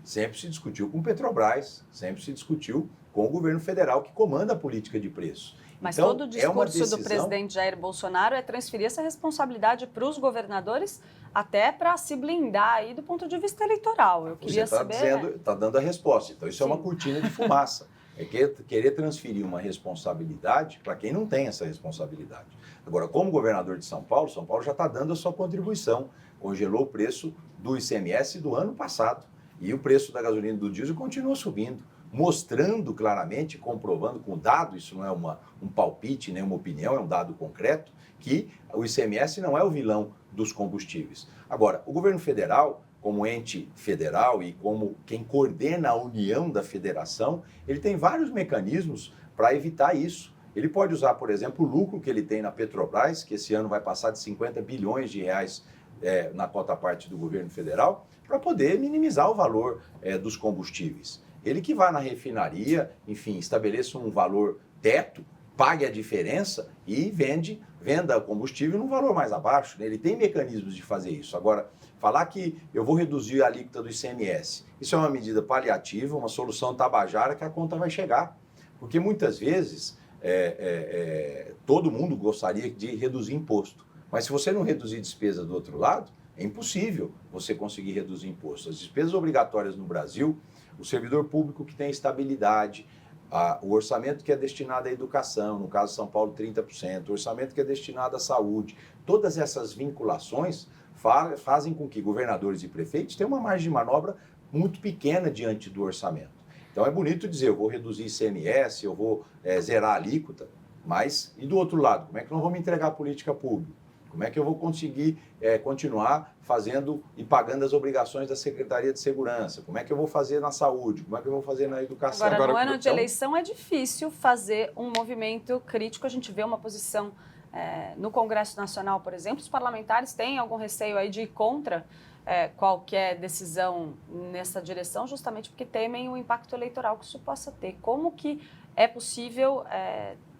Sempre se discutiu com Petrobras, sempre se discutiu com o governo federal que comanda a política de preço. Mas então, todo o discurso do presidente Jair Bolsonaro é transferir essa responsabilidade para os governadores, até para se blindar aí do ponto de vista eleitoral. Eu queria saber... Está dando a resposta. Então, isso Sim. É uma cortina de fumaça. É querer transferir uma responsabilidade para quem não tem essa responsabilidade. Agora, como governador de São Paulo já está dando a sua contribuição. Congelou o preço do ICMS do ano passado. E o preço da gasolina e do diesel continua subindo, mostrando claramente, comprovando com dado, isso não é um palpite, nem uma opinião, é um dado concreto, que o ICMS não é o vilão dos combustíveis. Agora, o governo federal, como ente federal e como quem coordena a união da federação, ele tem vários mecanismos para evitar isso. Ele pode usar, por exemplo, o lucro que ele tem na Petrobras, que esse ano vai passar de 50 bilhões de reais na cota parte do governo federal, para poder minimizar o valor dos combustíveis. Ele que vá na refinaria, enfim, estabeleça um valor teto, pague a diferença e venda o combustível num valor mais abaixo. Né? Ele tem mecanismos de fazer isso. Agora, falar que eu vou reduzir a alíquota do ICMS, isso é uma medida paliativa, uma solução tabajara que a conta vai chegar. Porque muitas vezes todo mundo gostaria de reduzir imposto. Mas se você não reduzir despesa do outro lado, é impossível você conseguir reduzir imposto. As despesas obrigatórias no Brasil, o servidor público que tem estabilidade, o orçamento que é destinado à educação, no caso de São Paulo 30%, o orçamento que é destinado à saúde, todas essas vinculações fazem com que governadores e prefeitos tenham uma margem de manobra muito pequena diante do orçamento. Então é bonito dizer, eu vou reduzir ICMS, eu vou zerar a alíquota, mas e do outro lado, como é que nós vamos entregar a política pública? Como é que eu vou conseguir continuar fazendo e pagando as obrigações da Secretaria de Segurança? Como é que eu vou fazer na saúde? Como é que eu vou fazer na educação? Agora, no ano de eleição é difícil fazer um movimento crítico. A gente vê uma posição no Congresso Nacional, por exemplo. Os parlamentares têm algum receio aí de ir contra qualquer decisão nessa direção, justamente porque temem o impacto eleitoral que isso possa ter. Como que é possível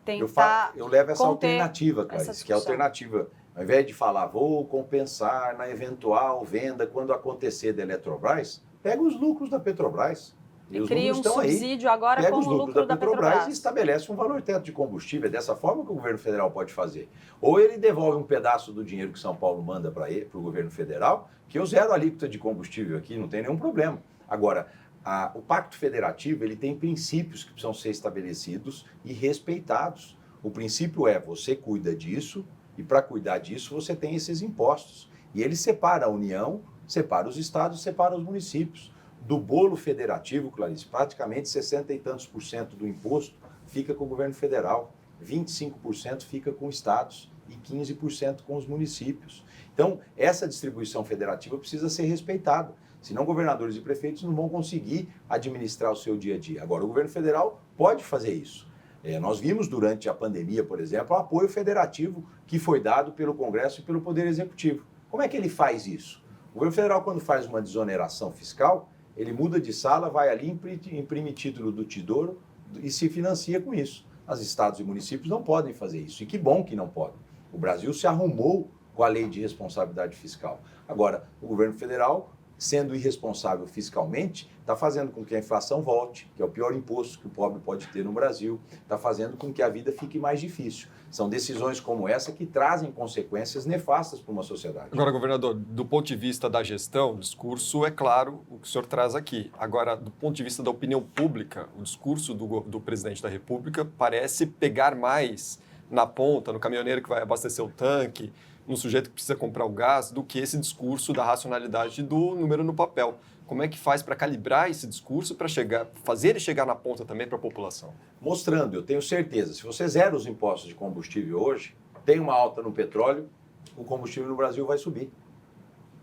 tentar eu levo essa conter alternativa, Clarice, essa que é a alternativa. Ao invés de falar, vou compensar na eventual venda quando acontecer da Eletrobras, pega os lucros da Petrobras. E cria um subsídio agora pega com os o lucros lucro da Petrobras e estabelece um valor teto de combustível. É dessa forma que o governo federal pode fazer. Ou ele devolve um pedaço do dinheiro que São Paulo manda para o governo federal, que eu zero a alíquota de combustível aqui, não tem nenhum problema. Agora, o Pacto Federativo ele tem princípios que precisam ser estabelecidos e respeitados. O princípio é, você cuida disso, e para cuidar disso você tem esses impostos. E ele separa a União, separa os estados, separa os municípios. Do bolo federativo, Clarice, praticamente 60 e tantos % do imposto fica com o governo federal, 25% fica com estados e 15% com os municípios. Então, essa distribuição federativa precisa ser respeitada, senão governadores e prefeitos não vão conseguir administrar o seu dia a dia. Agora, o governo federal pode fazer isso. Nós vimos durante a pandemia, por exemplo, o apoio federativo que foi dado pelo Congresso e pelo Poder Executivo. Como é que ele faz isso? O governo federal, quando faz uma desoneração fiscal, ele muda de sala, vai ali, imprime título do Tesouro e se financia com isso. Os estados e municípios não podem fazer isso. E que bom que não podem. O Brasil se arrumou com a lei de responsabilidade fiscal. Agora, o governo federal, sendo irresponsável fiscalmente, está fazendo com que a inflação volte, que é o pior imposto que o pobre pode ter no Brasil, está fazendo com que a vida fique mais difícil. São decisões como essa que trazem consequências nefastas para uma sociedade. Agora, governador, do ponto de vista da gestão, o discurso é claro o que o senhor traz aqui. Agora, do ponto de vista da opinião pública, o discurso do presidente da República parece pegar mais na ponta, no caminhoneiro que vai abastecer o tanque, no sujeito que precisa comprar o gás, do que esse discurso da racionalidade do número no papel. Como é que faz para calibrar esse discurso para fazer ele chegar na ponta também para a população? Mostrando, eu tenho certeza, se você zera os impostos de combustível hoje, tem uma alta no petróleo, o combustível no Brasil vai subir.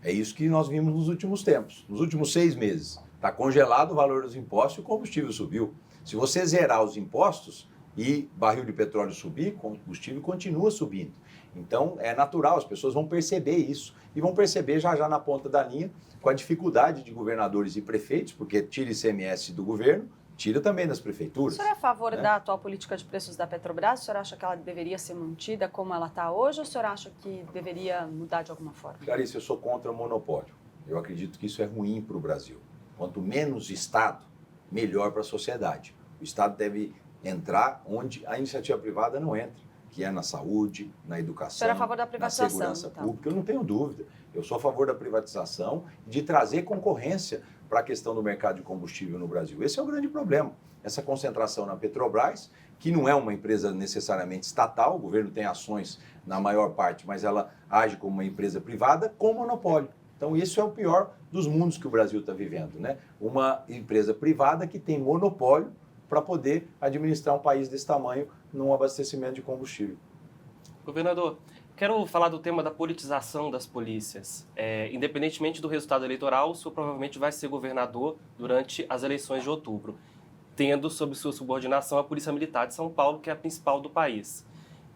É isso que nós vimos nos últimos tempos, nos últimos 6 meses. Está congelado o valor dos impostos e o combustível subiu. Se você zerar os impostos e barril de petróleo subir, o combustível continua subindo. Então, é natural, as pessoas vão perceber isso e vão perceber já na ponta da linha com a dificuldade de governadores e prefeitos, porque tira ICMS do governo, tira também das prefeituras. O senhor é a favor da atual política de preços da Petrobras? O senhor acha que ela deveria ser mantida como ela está hoje ou o senhor acha que deveria mudar de alguma forma? Clarice, eu sou contra o monopólio. Eu acredito que isso é ruim para o Brasil. Quanto menos Estado, melhor para a sociedade. O Estado deve entrar onde a iniciativa privada não entra, que é na saúde, na educação, o senhor é a favor da privatização, na segurança então? pública. Eu não tenho dúvida. Eu sou a favor da privatização e de trazer concorrência para a questão do mercado de combustível no Brasil. Esse é o grande problema. Essa concentração na Petrobras, que não é uma empresa necessariamente estatal, o governo tem ações na maior parte, mas ela age como uma empresa privada com monopólio. Então, isso é o pior dos mundos que o Brasil está vivendo, né? Uma empresa privada que tem monopólio para poder administrar um país desse tamanho num abastecimento de combustível. Governador, quero falar do tema da politização das polícias. Independentemente do resultado eleitoral, o senhor provavelmente vai ser governador durante as eleições de outubro, tendo sob sua subordinação a Polícia Militar de São Paulo, que é a principal do país.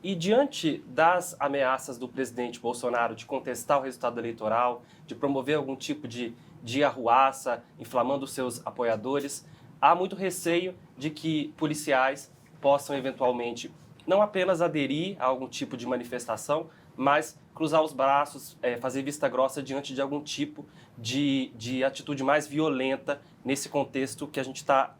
E diante das ameaças do presidente Bolsonaro de contestar o resultado eleitoral, de promover algum tipo de arruaça, inflamando seus apoiadores, há muito receio de que policiais possam eventualmente não apenas aderir a algum tipo de manifestação, mas cruzar os braços, fazer vista grossa diante de algum tipo de atitude mais violenta nesse contexto que a gente está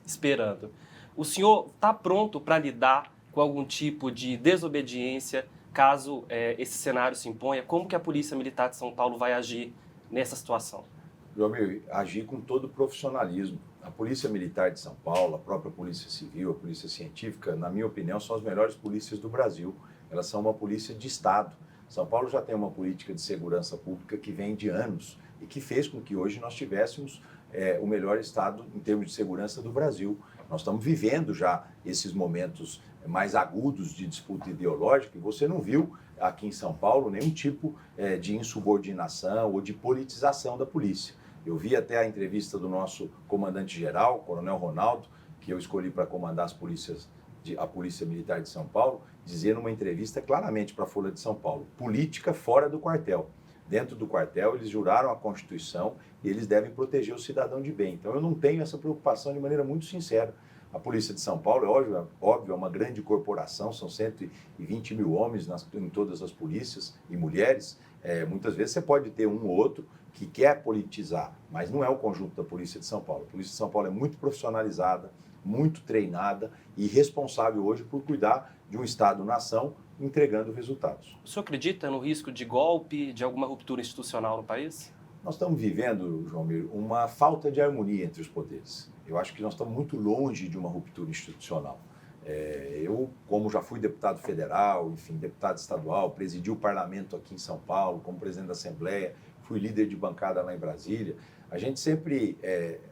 esperando. O senhor está pronto para lidar com algum tipo de desobediência caso esse cenário se imponha? Como que a Polícia Militar de São Paulo vai agir nessa situação? Jomir, agir com todo o profissionalismo. A Polícia Militar de São Paulo, a própria Polícia Civil, a Polícia Científica, na minha opinião, são as melhores polícias do Brasil. Elas são uma polícia de Estado. São Paulo já tem uma política de segurança pública que vem de anos e que fez com que hoje nós tivéssemos o melhor estado em termos de segurança do Brasil. Nós estamos vivendo já esses momentos mais agudos de disputa ideológica e você não viu aqui em São Paulo nenhum tipo de insubordinação ou de politização da polícia. Eu vi até a entrevista do nosso comandante-geral, Coronel Ronaldo, que eu escolhi para comandar a Polícia Militar de São Paulo, dizer numa entrevista claramente para a Folha de São Paulo, política fora do quartel. Dentro do quartel, eles juraram a Constituição e eles devem proteger o cidadão de bem. Então, eu não tenho essa preocupação de maneira muito sincera. A Polícia de São Paulo, óbvio, é uma grande corporação, são 120 mil homens em todas as polícias e mulheres. Muitas vezes você pode ter um ou outro que quer politizar, mas não é o conjunto da Polícia de São Paulo. A Polícia de São Paulo é muito profissionalizada, muito treinada e responsável hoje por cuidar de um Estado-nação entregando resultados. O senhor acredita no risco de golpe, de alguma ruptura institucional no país? Nós estamos vivendo, João Mir, uma falta de harmonia entre os poderes. Eu acho que nós estamos muito longe de uma ruptura institucional. Eu, como já fui deputado federal, enfim, deputado estadual, presidi o parlamento aqui em São Paulo, como presidente da Assembleia, fui líder de bancada lá em Brasília. A gente sempre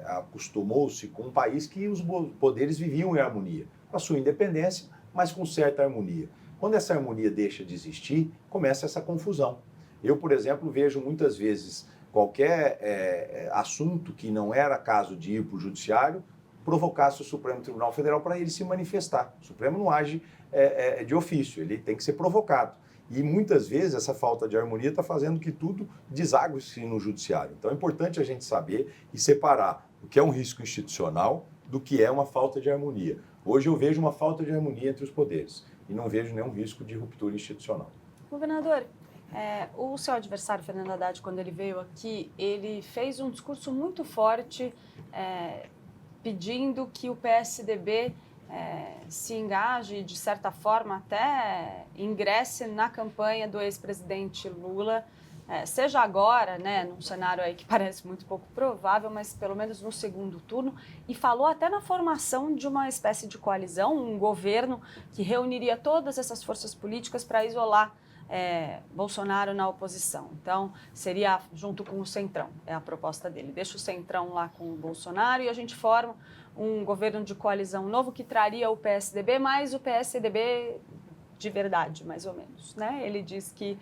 acostumou-se com um país que os poderes viviam em harmonia, com a sua independência, mas com certa harmonia. Quando essa harmonia deixa de existir, começa essa confusão. Eu, por exemplo, vejo muitas vezes qualquer assunto que não era caso de ir para o judiciário, provocasse o Supremo Tribunal Federal para ele se manifestar. O Supremo não age de ofício, ele tem que ser provocado. E muitas vezes essa falta de harmonia está fazendo que tudo desague-se no judiciário. Então é importante a gente saber e separar o que é um risco institucional do que é uma falta de harmonia. Hoje eu vejo uma falta de harmonia entre os poderes e não vejo nenhum risco de ruptura institucional. Governador, o seu adversário, Fernando Haddad, quando ele veio aqui, ele fez um discurso muito forte pedindo que o PSDB se engaje, de certa forma, até ingresse na campanha do ex-presidente Lula, seja agora, né, num cenário aí que parece muito pouco provável, mas pelo menos no segundo turno, e falou até na formação de uma espécie de coalizão, um governo que reuniria todas essas forças políticas para isolar Bolsonaro na oposição. Então, seria junto com o Centrão, é a proposta dele. Deixa o Centrão lá com o Bolsonaro e a gente forma um governo de coalizão novo que traria o PSDB, mas o PSDB de verdade, mais ou menos, né? Ele diz que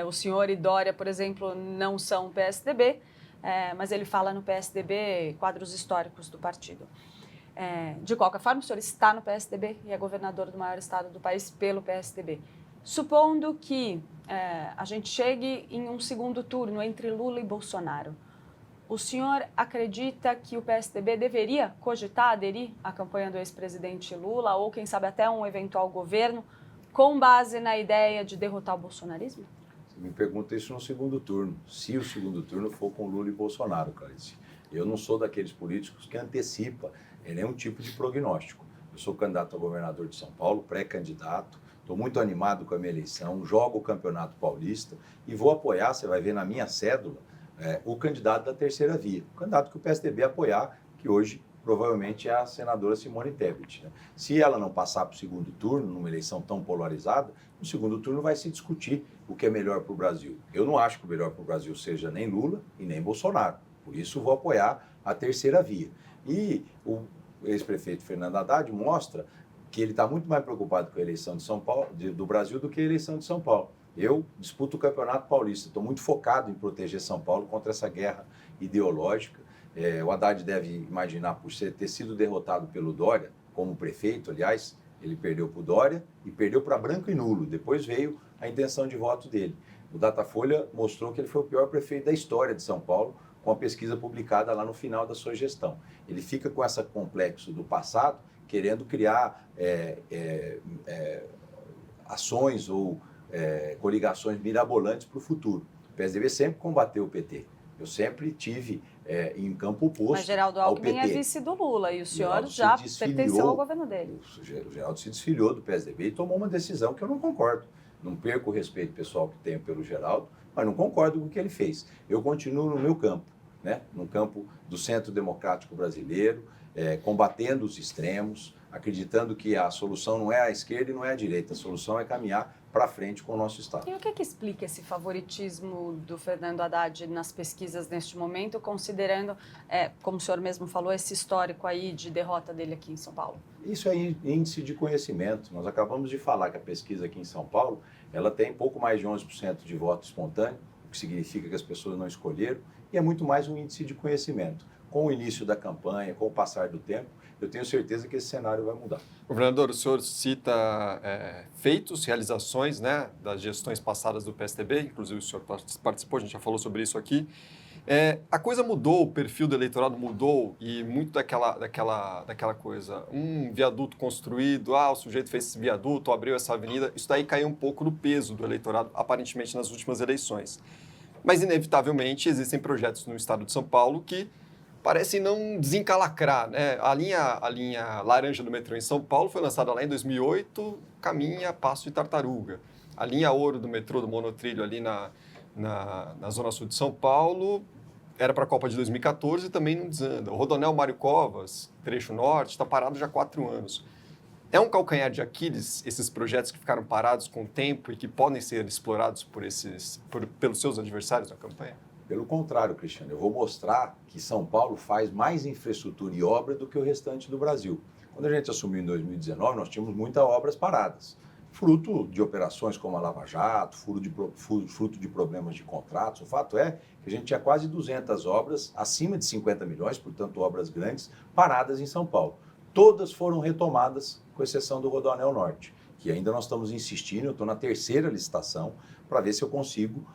o senhor e Dória, por exemplo, não são PSDB, mas ele fala no PSDB quadros históricos do partido. De qualquer forma, o senhor está no PSDB e é governador do maior estado do país pelo PSDB. Supondo que a gente chegue em um segundo turno entre Lula e Bolsonaro, o senhor acredita que o PSDB deveria cogitar aderir à campanha do ex-presidente Lula ou, quem sabe, até um eventual governo com base na ideia de derrotar o bolsonarismo? Você me pergunta isso no segundo turno, se o segundo turno for com Lula e Bolsonaro, Clarice. Eu não sou daqueles políticos que antecipa nenhum tipo de prognóstico. Eu sou candidato a governador de São Paulo, pré-candidato, estou muito animado com a minha eleição, jogo o Campeonato Paulista e vou apoiar, você vai ver na minha cédula, o candidato da terceira via, o candidato que o PSDB apoiar, que hoje provavelmente é a senadora Simone Tebet. Né? Se ela não passar para o segundo turno, numa eleição tão polarizada, no segundo turno vai se discutir o que é melhor para o Brasil. Eu não acho que o melhor para o Brasil seja nem Lula e nem Bolsonaro, por isso vou apoiar a terceira via. E o ex-prefeito Fernando Haddad mostra que ele está muito mais preocupado com a eleição de São Paulo, do Brasil do que a eleição de São Paulo. Eu disputo o Campeonato Paulista, estou muito focado em proteger São Paulo contra essa guerra ideológica. O Haddad deve imaginar, por ter sido derrotado pelo Dória, como prefeito, aliás, ele perdeu para o Dória e perdeu para branco e nulo. Depois veio a intenção de voto dele. O Datafolha mostrou que ele foi o pior prefeito da história de São Paulo, com a pesquisa publicada lá no final da sua gestão. Ele fica com esse complexo do passado, querendo criar ações ou coligações mirabolantes para o futuro. O PSDB sempre combateu o PT. Eu sempre tive em campo oposto. Mas Geraldo Alckmin é vice do Lula e o senhor já pertenceu ao governo dele. O Geraldo se desfiliou do PSDB e tomou uma decisão que eu não concordo. Não perco o respeito pessoal que tenho pelo Geraldo, mas não concordo com o que ele fez. Eu continuo no meu campo, né? No campo do Centro Democrático Brasileiro, combatendo os extremos, acreditando que a solução não é a esquerda e não é a direita, a solução é caminhar para frente com o nosso Estado. E o que explica esse favoritismo do Fernando Haddad nas pesquisas neste momento, considerando, como o senhor mesmo falou, esse histórico aí de derrota dele aqui em São Paulo? Isso é índice de conhecimento. Nós acabamos de falar que a pesquisa aqui em São Paulo, ela tem pouco mais de 11% de voto espontâneo, o que significa que as pessoas não escolheram, e é muito mais um índice de conhecimento. Com o início da campanha, com o passar do tempo, eu tenho certeza que esse cenário vai mudar. Governador, o senhor cita feitos, realizações, né, das gestões passadas do PSDB, inclusive o senhor participou, a gente já falou sobre isso aqui. A coisa mudou, o perfil do eleitorado mudou e muito daquela coisa, um viaduto construído, o sujeito fez esse viaduto, abriu essa avenida, isso daí caiu um pouco no peso do eleitorado, aparentemente nas últimas eleições. Mas, inevitavelmente, existem projetos no estado de São Paulo que parecem não desencalacrar, né? A linha laranja do metrô em São Paulo foi lançada lá em 2008, caminha Passo de Tartaruga. A linha ouro do metrô do monotrilho ali na Zona Sul de São Paulo era para a Copa de 2014 e também não desanda. O Rodoanel Mário Covas, trecho norte, está parado já há 4 anos. É um calcanhar de Aquiles esses projetos que ficaram parados com o tempo e que podem ser explorados pelos seus adversários na campanha? Pelo contrário, Cristiano, eu vou mostrar que São Paulo faz mais infraestrutura e obra do que o restante do Brasil. Quando a gente assumiu em 2019, nós tínhamos muitas obras paradas, fruto de operações como a Lava Jato, fruto de problemas de contratos. O fato é que a gente tinha quase 200 obras, acima de 50 milhões, portanto obras grandes, paradas em São Paulo. Todas foram retomadas, com exceção do Rodoanel Norte, que ainda nós estamos insistindo, eu estou na 3ª licitação, para ver se eu consigo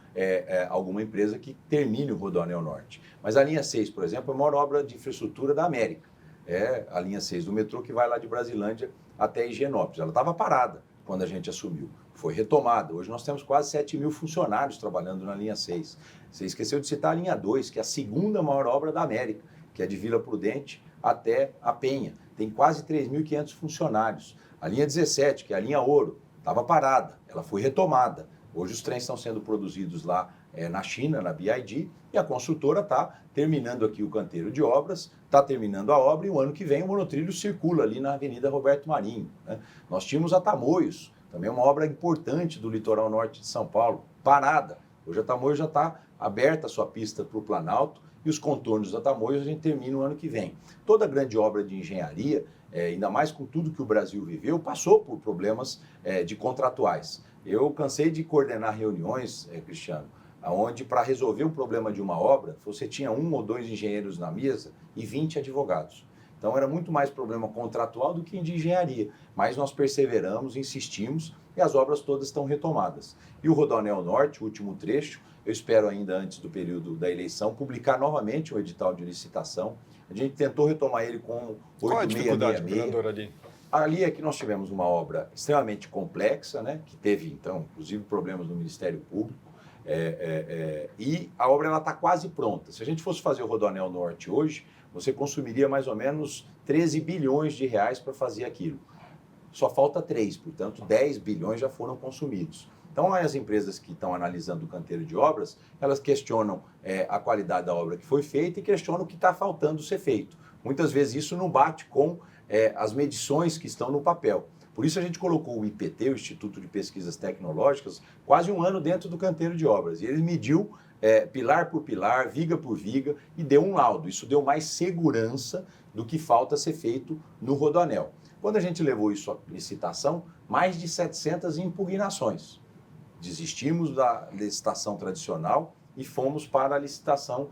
alguma empresa que termine o Rodoanel Norte. Mas a linha 6, por exemplo, é a maior obra de infraestrutura da América. É a linha 6 do metrô que vai lá de Brasilândia até Higienópolis. Ela estava parada quando a gente assumiu, foi retomada. Hoje nós temos quase 7 mil funcionários trabalhando na linha 6. Você esqueceu de citar a linha 2, que é a 2ª maior obra da América, que é de Vila Prudente até a Penha. Tem quase 3.500 funcionários. A linha 17, que é a linha Ouro, estava parada, ela foi retomada. Hoje os trens estão sendo produzidos lá na China, na BYD, e a construtora está terminando aqui o canteiro de obras, está terminando a obra e o ano que vem o monotrilho circula ali na Avenida Roberto Marinho, né? Nós tínhamos a Tamoios, também uma obra importante do litoral norte de São Paulo, parada. Hoje a Tamoios já está aberta a sua pista para o Planalto e os contornos da Tamoios a gente termina o ano que vem. Toda grande obra de engenharia, ainda mais com tudo que o Brasil viveu, passou por problemas de contratuais. Eu cansei de coordenar reuniões, Cristiano, onde para resolver um problema de uma obra, você tinha 1 ou 2 engenheiros na mesa e 20 advogados. Então era muito mais problema contratual do que de engenharia. Mas nós perseveramos, insistimos e as obras todas estão retomadas. E o Rodoanel Norte, o último trecho, eu espero ainda antes do período da eleição, publicar novamente o edital de licitação. A gente tentou retomar ele com 8666. Qual a dificuldade, governador, ali? Ali é que nós tivemos uma obra extremamente complexa, né, que teve, então, inclusive problemas no Ministério Público, e a obra está quase pronta. Se a gente fosse fazer o Rodoanel Norte hoje, você consumiria mais ou menos 13 bilhões de reais para fazer aquilo. Só falta 3, portanto, 10 bilhões já foram consumidos. Então, as empresas que estão analisando o canteiro de obras, elas questionam a qualidade da obra que foi feita e questionam o que está faltando ser feito. Muitas vezes isso não bate com as medições que estão no papel. Por isso a gente colocou o IPT, o Instituto de Pesquisas Tecnológicas, quase 1 ano dentro do canteiro de obras. E ele mediu pilar por pilar, viga por viga e deu um laudo. Isso deu mais segurança do que falta ser feito no Rodoanel. Quando a gente levou isso à licitação, mais de 700 impugnações. Desistimos da licitação tradicional e fomos para a licitação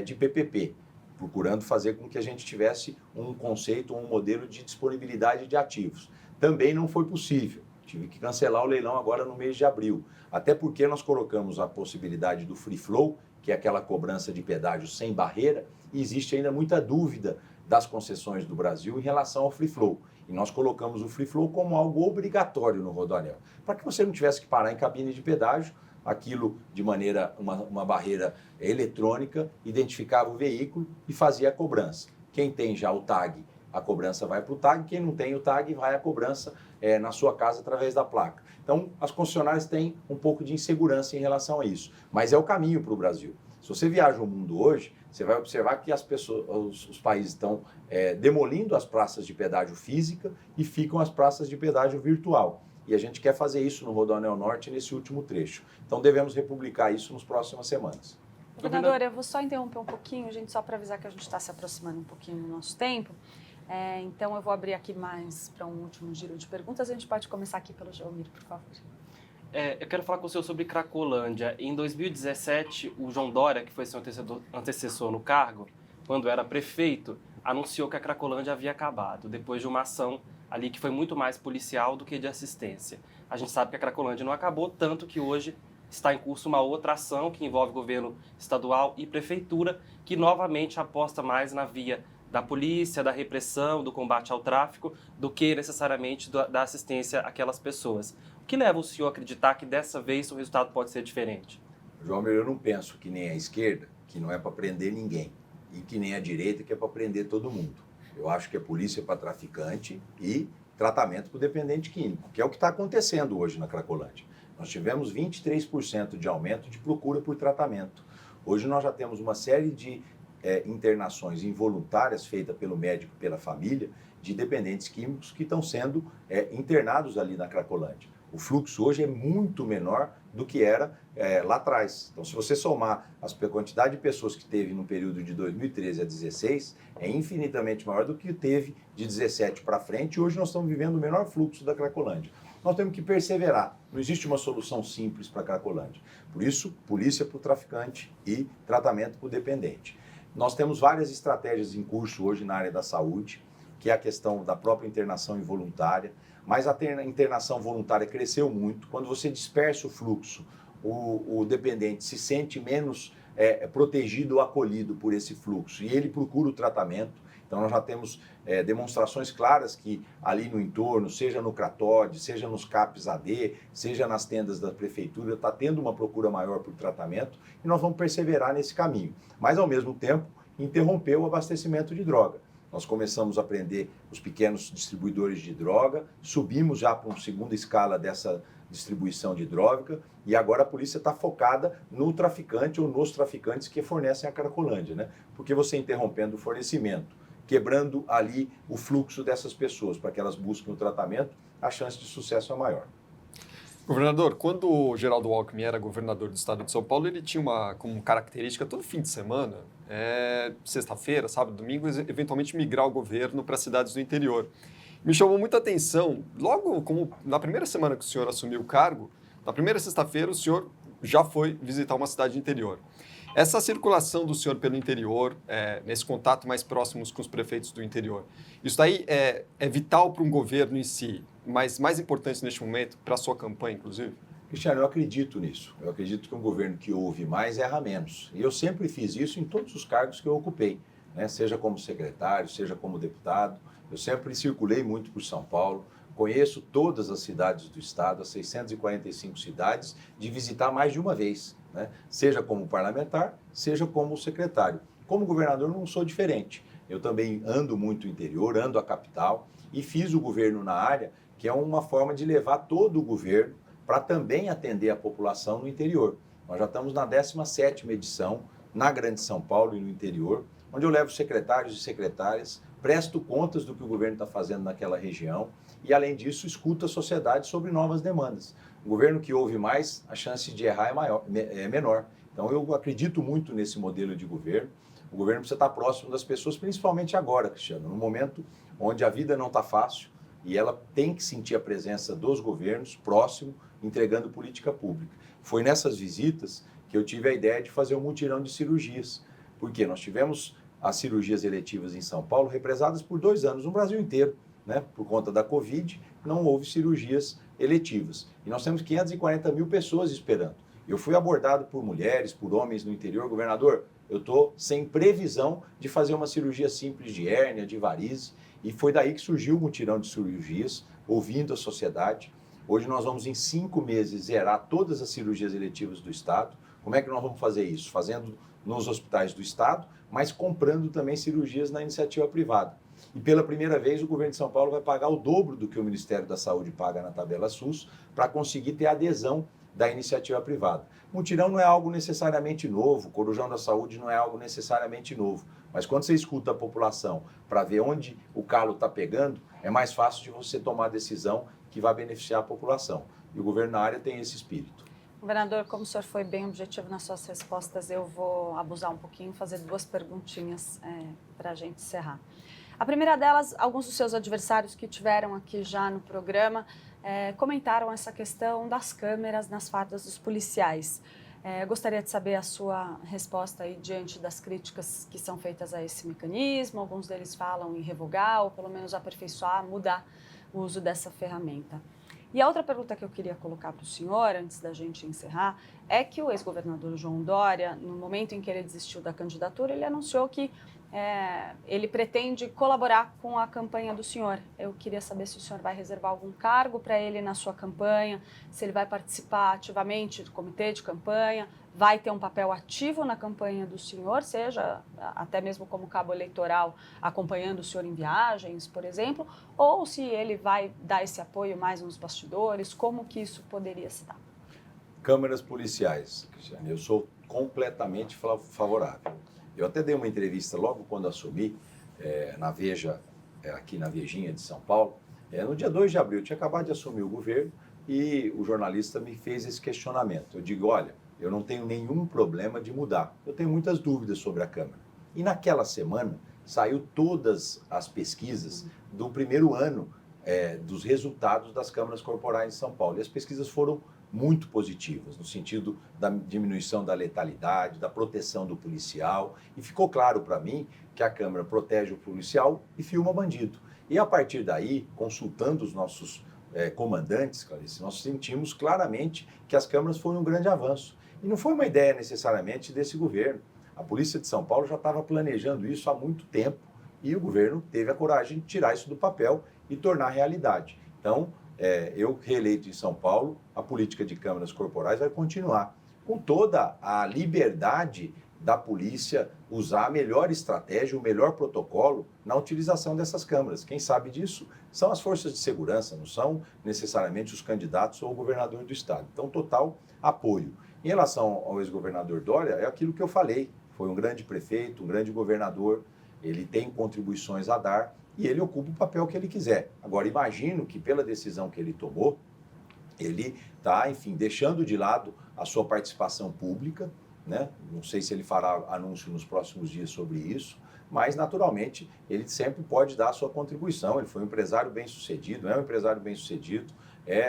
de PPP, procurando fazer com que a gente tivesse um conceito, um modelo de disponibilidade de ativos. Também não foi possível. Tive que cancelar o leilão agora no mês de abril. Até porque nós colocamos a possibilidade do free flow, que é aquela cobrança de pedágio sem barreira, e existe ainda muita dúvida das concessões do Brasil em relação ao free flow. E nós colocamos o free flow como algo obrigatório no Rodoanel, para que você não tivesse que parar em cabine de pedágio, aquilo de maneira, uma barreira eletrônica, identificava o veículo e fazia a cobrança. Quem tem já o tag, a cobrança vai para o tag, quem não tem o tag, vai a cobrança na sua casa através da placa. Então, as concessionárias têm um pouco de insegurança em relação a isso, mas é o caminho para o Brasil. Se você viaja o mundo hoje, você vai observar que os países estão demolindo as praças de pedágio física e ficam as praças de pedágio virtual. e a gente quer fazer isso no Rodoanel Norte nesse último trecho. Então devemos republicar isso nas próximas semanas. Governador, eu vou só interromper um pouquinho, gente, só para avisar que a gente está se aproximando um pouquinho do nosso tempo. Então eu vou abrir aqui mais para um último giro de perguntas. A gente pode começar aqui pelo Joelmir, por favor. Eu quero falar com o senhor sobre Cracolândia. Em 2017, o João Dória, que foi seu antecessor no cargo, quando era prefeito, anunciou que a Cracolândia havia acabado, depois de uma ação ali que foi muito mais policial do que de assistência. A gente sabe que a Cracolândia não acabou, tanto que hoje está em curso uma outra ação que envolve governo estadual e prefeitura, que novamente aposta mais na via da polícia, da repressão, do combate ao tráfico, do que necessariamente da assistência àquelas pessoas. O que leva o senhor a acreditar que dessa vez o resultado pode ser diferente? João, eu não penso que nem a esquerda, que não é para prender ninguém, e que nem a direita, que é para prender todo mundo. Eu acho que é polícia para traficante e tratamento para o dependente químico, que é o que está acontecendo hoje na Cracolândia. Nós tivemos 23% de aumento de procura por tratamento. Hoje nós já temos uma série de internações involuntárias feitas pelo médico e pela família de dependentes químicos que estão sendo internados ali na Cracolândia. O fluxo hoje é muito menor do que era lá atrás. Então, se você somar a quantidade de pessoas que teve no período de 2013 a 2016, é infinitamente maior do que teve de 2017 para frente, e hoje nós estamos vivendo o menor fluxo da Cracolândia. Nós temos que perseverar. Não existe uma solução simples para a Cracolândia. Por isso, polícia para o traficante e tratamento para o dependente. Nós temos várias estratégias em curso hoje na área da saúde, que é a questão da própria internação involuntária, mas a internação voluntária cresceu muito. Quando você dispersa o fluxo, o dependente se sente menos protegido ou acolhido por esse fluxo, e ele procura o tratamento. Então, nós já temos demonstrações claras que ali no entorno, seja no Cratod, seja nos CAPs AD, seja nas tendas da prefeitura, está tendo uma procura maior por tratamento, e nós vamos perseverar nesse caminho. Mas, ao mesmo tempo, interromper o abastecimento de droga. Nós começamos a prender os pequenos distribuidores de droga, subimos já para uma segunda escala dessa distribuição de droga, e agora a polícia está focada no traficante ou nos traficantes que fornecem a Cracolândia, né? Porque você interrompendo o fornecimento, quebrando ali o fluxo dessas pessoas para que elas busquem o tratamento, a chance de sucesso é maior. Governador, quando o Geraldo Alckmin era governador do estado de São Paulo, ele tinha como característica todo fim de semana, sexta-feira, sábado, domingo, eventualmente migrar o governo para cidades do interior. Me chamou muita atenção, logo como na primeira semana que o senhor assumiu o cargo, na primeira sexta-feira o senhor já foi visitar uma cidade interior. Essa circulação do senhor pelo interior, nesse contato mais próximo com os prefeitos do interior, isso daí é vital para um governo em si, mas mais importante neste momento, para a sua campanha, inclusive? Cristiano, eu acredito nisso. Eu acredito que um governo que ouve mais erra menos. E eu sempre fiz isso em todos os cargos que eu ocupei, né? Seja como secretário, seja como deputado. Eu sempre circulei muito por São Paulo, conheço todas as cidades do estado, as 645 cidades, de visitar mais de uma vez, né? Seja como parlamentar, seja como secretário. Como governador não sou diferente. Eu também ando muito no interior, ando a capital e fiz o governo na área, que é uma forma de levar todo o governo para também atender a população no interior. Nós já estamos na 17ª edição, na Grande São Paulo e no interior, onde eu levo secretários e secretárias, presto contas do que o governo está fazendo naquela região e, além disso, escuta a sociedade sobre novas demandas. Um governo que ouve mais, a chance de errar é menor. Então, eu acredito muito nesse modelo de governo. O governo precisa estar próximo das pessoas, principalmente agora, Cristiano, no momento onde a vida não está fácil e ela tem que sentir a presença dos governos próximo, entregando política pública. Foi nessas visitas que eu tive a ideia de fazer um mutirão de cirurgias, porque nós tivemos as cirurgias eletivas em São Paulo represadas por 2 anos no Brasil inteiro, né? Por conta da Covid, não houve cirurgias eletivas. E nós temos 540 mil pessoas esperando. Eu fui abordado por mulheres, por homens no interior, governador, eu estou sem previsão de fazer uma cirurgia simples de hérnia, de varize, e foi daí que surgiu o mutirão de cirurgias, ouvindo a sociedade. Hoje nós vamos, em 5 meses, zerar todas as cirurgias eletivas do Estado. Como é que nós vamos fazer isso? Fazendo nos hospitais do Estado, mas comprando também cirurgias na iniciativa privada. E pela primeira vez o governo de São Paulo vai pagar o dobro do que o Ministério da Saúde paga na tabela SUS para conseguir ter adesão da iniciativa privada. Mutirão não é algo necessariamente novo, Corujão da Saúde não é algo necessariamente novo, mas quando você escuta a população para ver onde o calo está pegando, é mais fácil de você tomar a decisão que vai beneficiar a população. E o governo na área tem esse espírito. Governador, como o senhor foi bem objetivo nas suas respostas, eu vou abusar um pouquinho e fazer 2 perguntinhas para a gente encerrar. A primeira delas, alguns dos seus adversários que tiveram aqui já no programa comentaram essa questão das câmeras nas fardas dos policiais. Gostaria de saber a sua resposta aí diante das críticas que são feitas a esse mecanismo. Alguns deles falam em revogar ou pelo menos aperfeiçoar, mudar o uso dessa ferramenta. E a outra pergunta que eu queria colocar para o senhor, antes da gente encerrar, é que o ex-governador João Dória, no momento em que ele desistiu da candidatura, ele anunciou que ele pretende colaborar com a campanha do senhor. Eu queria saber se o senhor vai reservar algum cargo para ele na sua campanha, se ele vai participar ativamente do comitê de campanha, vai ter um papel ativo na campanha do senhor, seja até mesmo como cabo eleitoral, acompanhando o senhor em viagens, por exemplo, ou se ele vai dar esse apoio mais nos bastidores, como que isso poderia se dar? Câmeras policiais, Cristiane, eu sou completamente favorável. Eu até dei uma entrevista logo quando assumi, na Veja, aqui na Vejinha de São Paulo, no dia 2 de abril, eu tinha acabado de assumir o governo e o jornalista me fez esse questionamento. Eu digo, olha, eu não tenho nenhum problema de mudar, eu tenho muitas dúvidas sobre a Câmara. E naquela semana saiu todas as pesquisas do primeiro ano dos resultados das câmaras corporais em São Paulo. E as pesquisas foram muito positivas, no sentido da diminuição da letalidade, da proteção do policial. E ficou claro para mim que a Câmara protege o policial e filma o bandido. E a partir daí, consultando os nossos comandantes, Clarice, nós sentimos claramente que as câmaras foram um grande avanço. E não foi uma ideia necessariamente desse governo. A Polícia de São Paulo já estava planejando isso há muito tempo e o governo teve a coragem de tirar isso do papel e tornar realidade. Então, eu reeleito em São Paulo, a política de câmaras corporais vai continuar, com toda a liberdade da polícia usar a melhor estratégia, o melhor protocolo na utilização dessas câmaras. Quem sabe disso são as forças de segurança, não são necessariamente os candidatos ou o governador do estado. Então, total apoio. Em relação ao ex-governador Dória, é aquilo que eu falei, foi um grande prefeito, um grande governador, ele tem contribuições a dar, e ele ocupa o papel que ele quiser. Agora, imagino que pela decisão que ele tomou, ele está, enfim, deixando de lado a sua participação pública, né? Não sei se ele fará anúncio nos próximos dias sobre isso, mas, naturalmente, ele sempre pode dar a sua contribuição. Ele foi um empresário bem-sucedido, é um empresário bem-sucedido,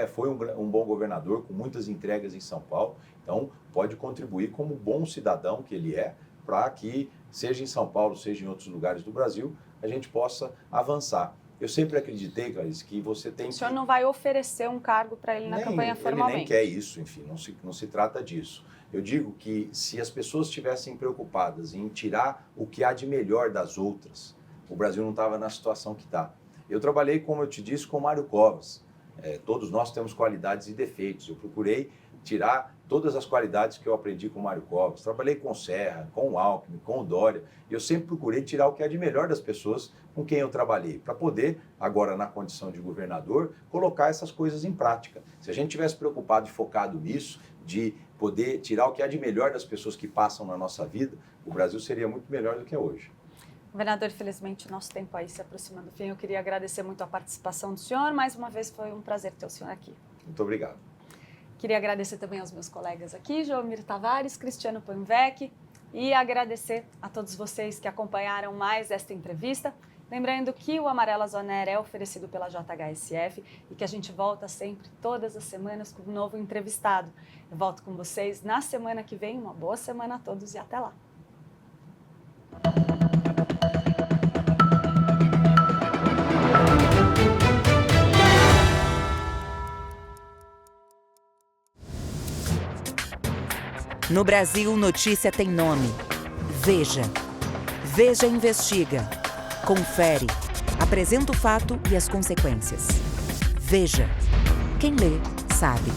foi um bom governador com muitas entregas em São Paulo, então pode contribuir como bom cidadão que ele é, para que, seja em São Paulo, seja em outros lugares do Brasil, a gente possa avançar. Eu sempre acreditei, Clarice, que você tem que... O senhor não vai oferecer um cargo para ele na campanha formalmente? Ele nem quer isso, enfim, não se trata disso. Eu digo que se as pessoas estivessem preocupadas em tirar o que há de melhor das outras, o Brasil não estava na situação que está. Eu trabalhei, como eu te disse, com o Mário Covas. Todos nós temos qualidades e defeitos. Eu procurei tirar todas as qualidades que eu aprendi com o Mário Covas. Trabalhei com o Serra, com o Alckmin, com o Dória. E eu sempre procurei tirar o que é de melhor das pessoas com quem eu trabalhei, para poder, agora na condição de governador, colocar essas coisas em prática. Se a gente tivesse preocupado e focado nisso, de poder tirar o que é de melhor das pessoas que passam na nossa vida, o Brasil seria muito melhor do que é hoje. Governador, infelizmente, o nosso tempo aí se aproximando do fim. Eu queria agradecer muito a participação do senhor. Mais uma vez, foi um prazer ter o senhor aqui. Muito obrigado. Queria agradecer também aos meus colegas aqui, Joelmir Tavares, Cristiano Panvec, e agradecer a todos vocês que acompanharam mais esta entrevista. Lembrando que o Amarela Zona Aérea é oferecido pela JHSF e que a gente volta sempre, todas as semanas, com um novo entrevistado. Eu volto com vocês na semana que vem. Uma boa semana a todos e até lá. No Brasil, notícia tem nome. Veja. Veja investiga. Confere. Apresenta o fato e as consequências. Veja. Quem lê, sabe.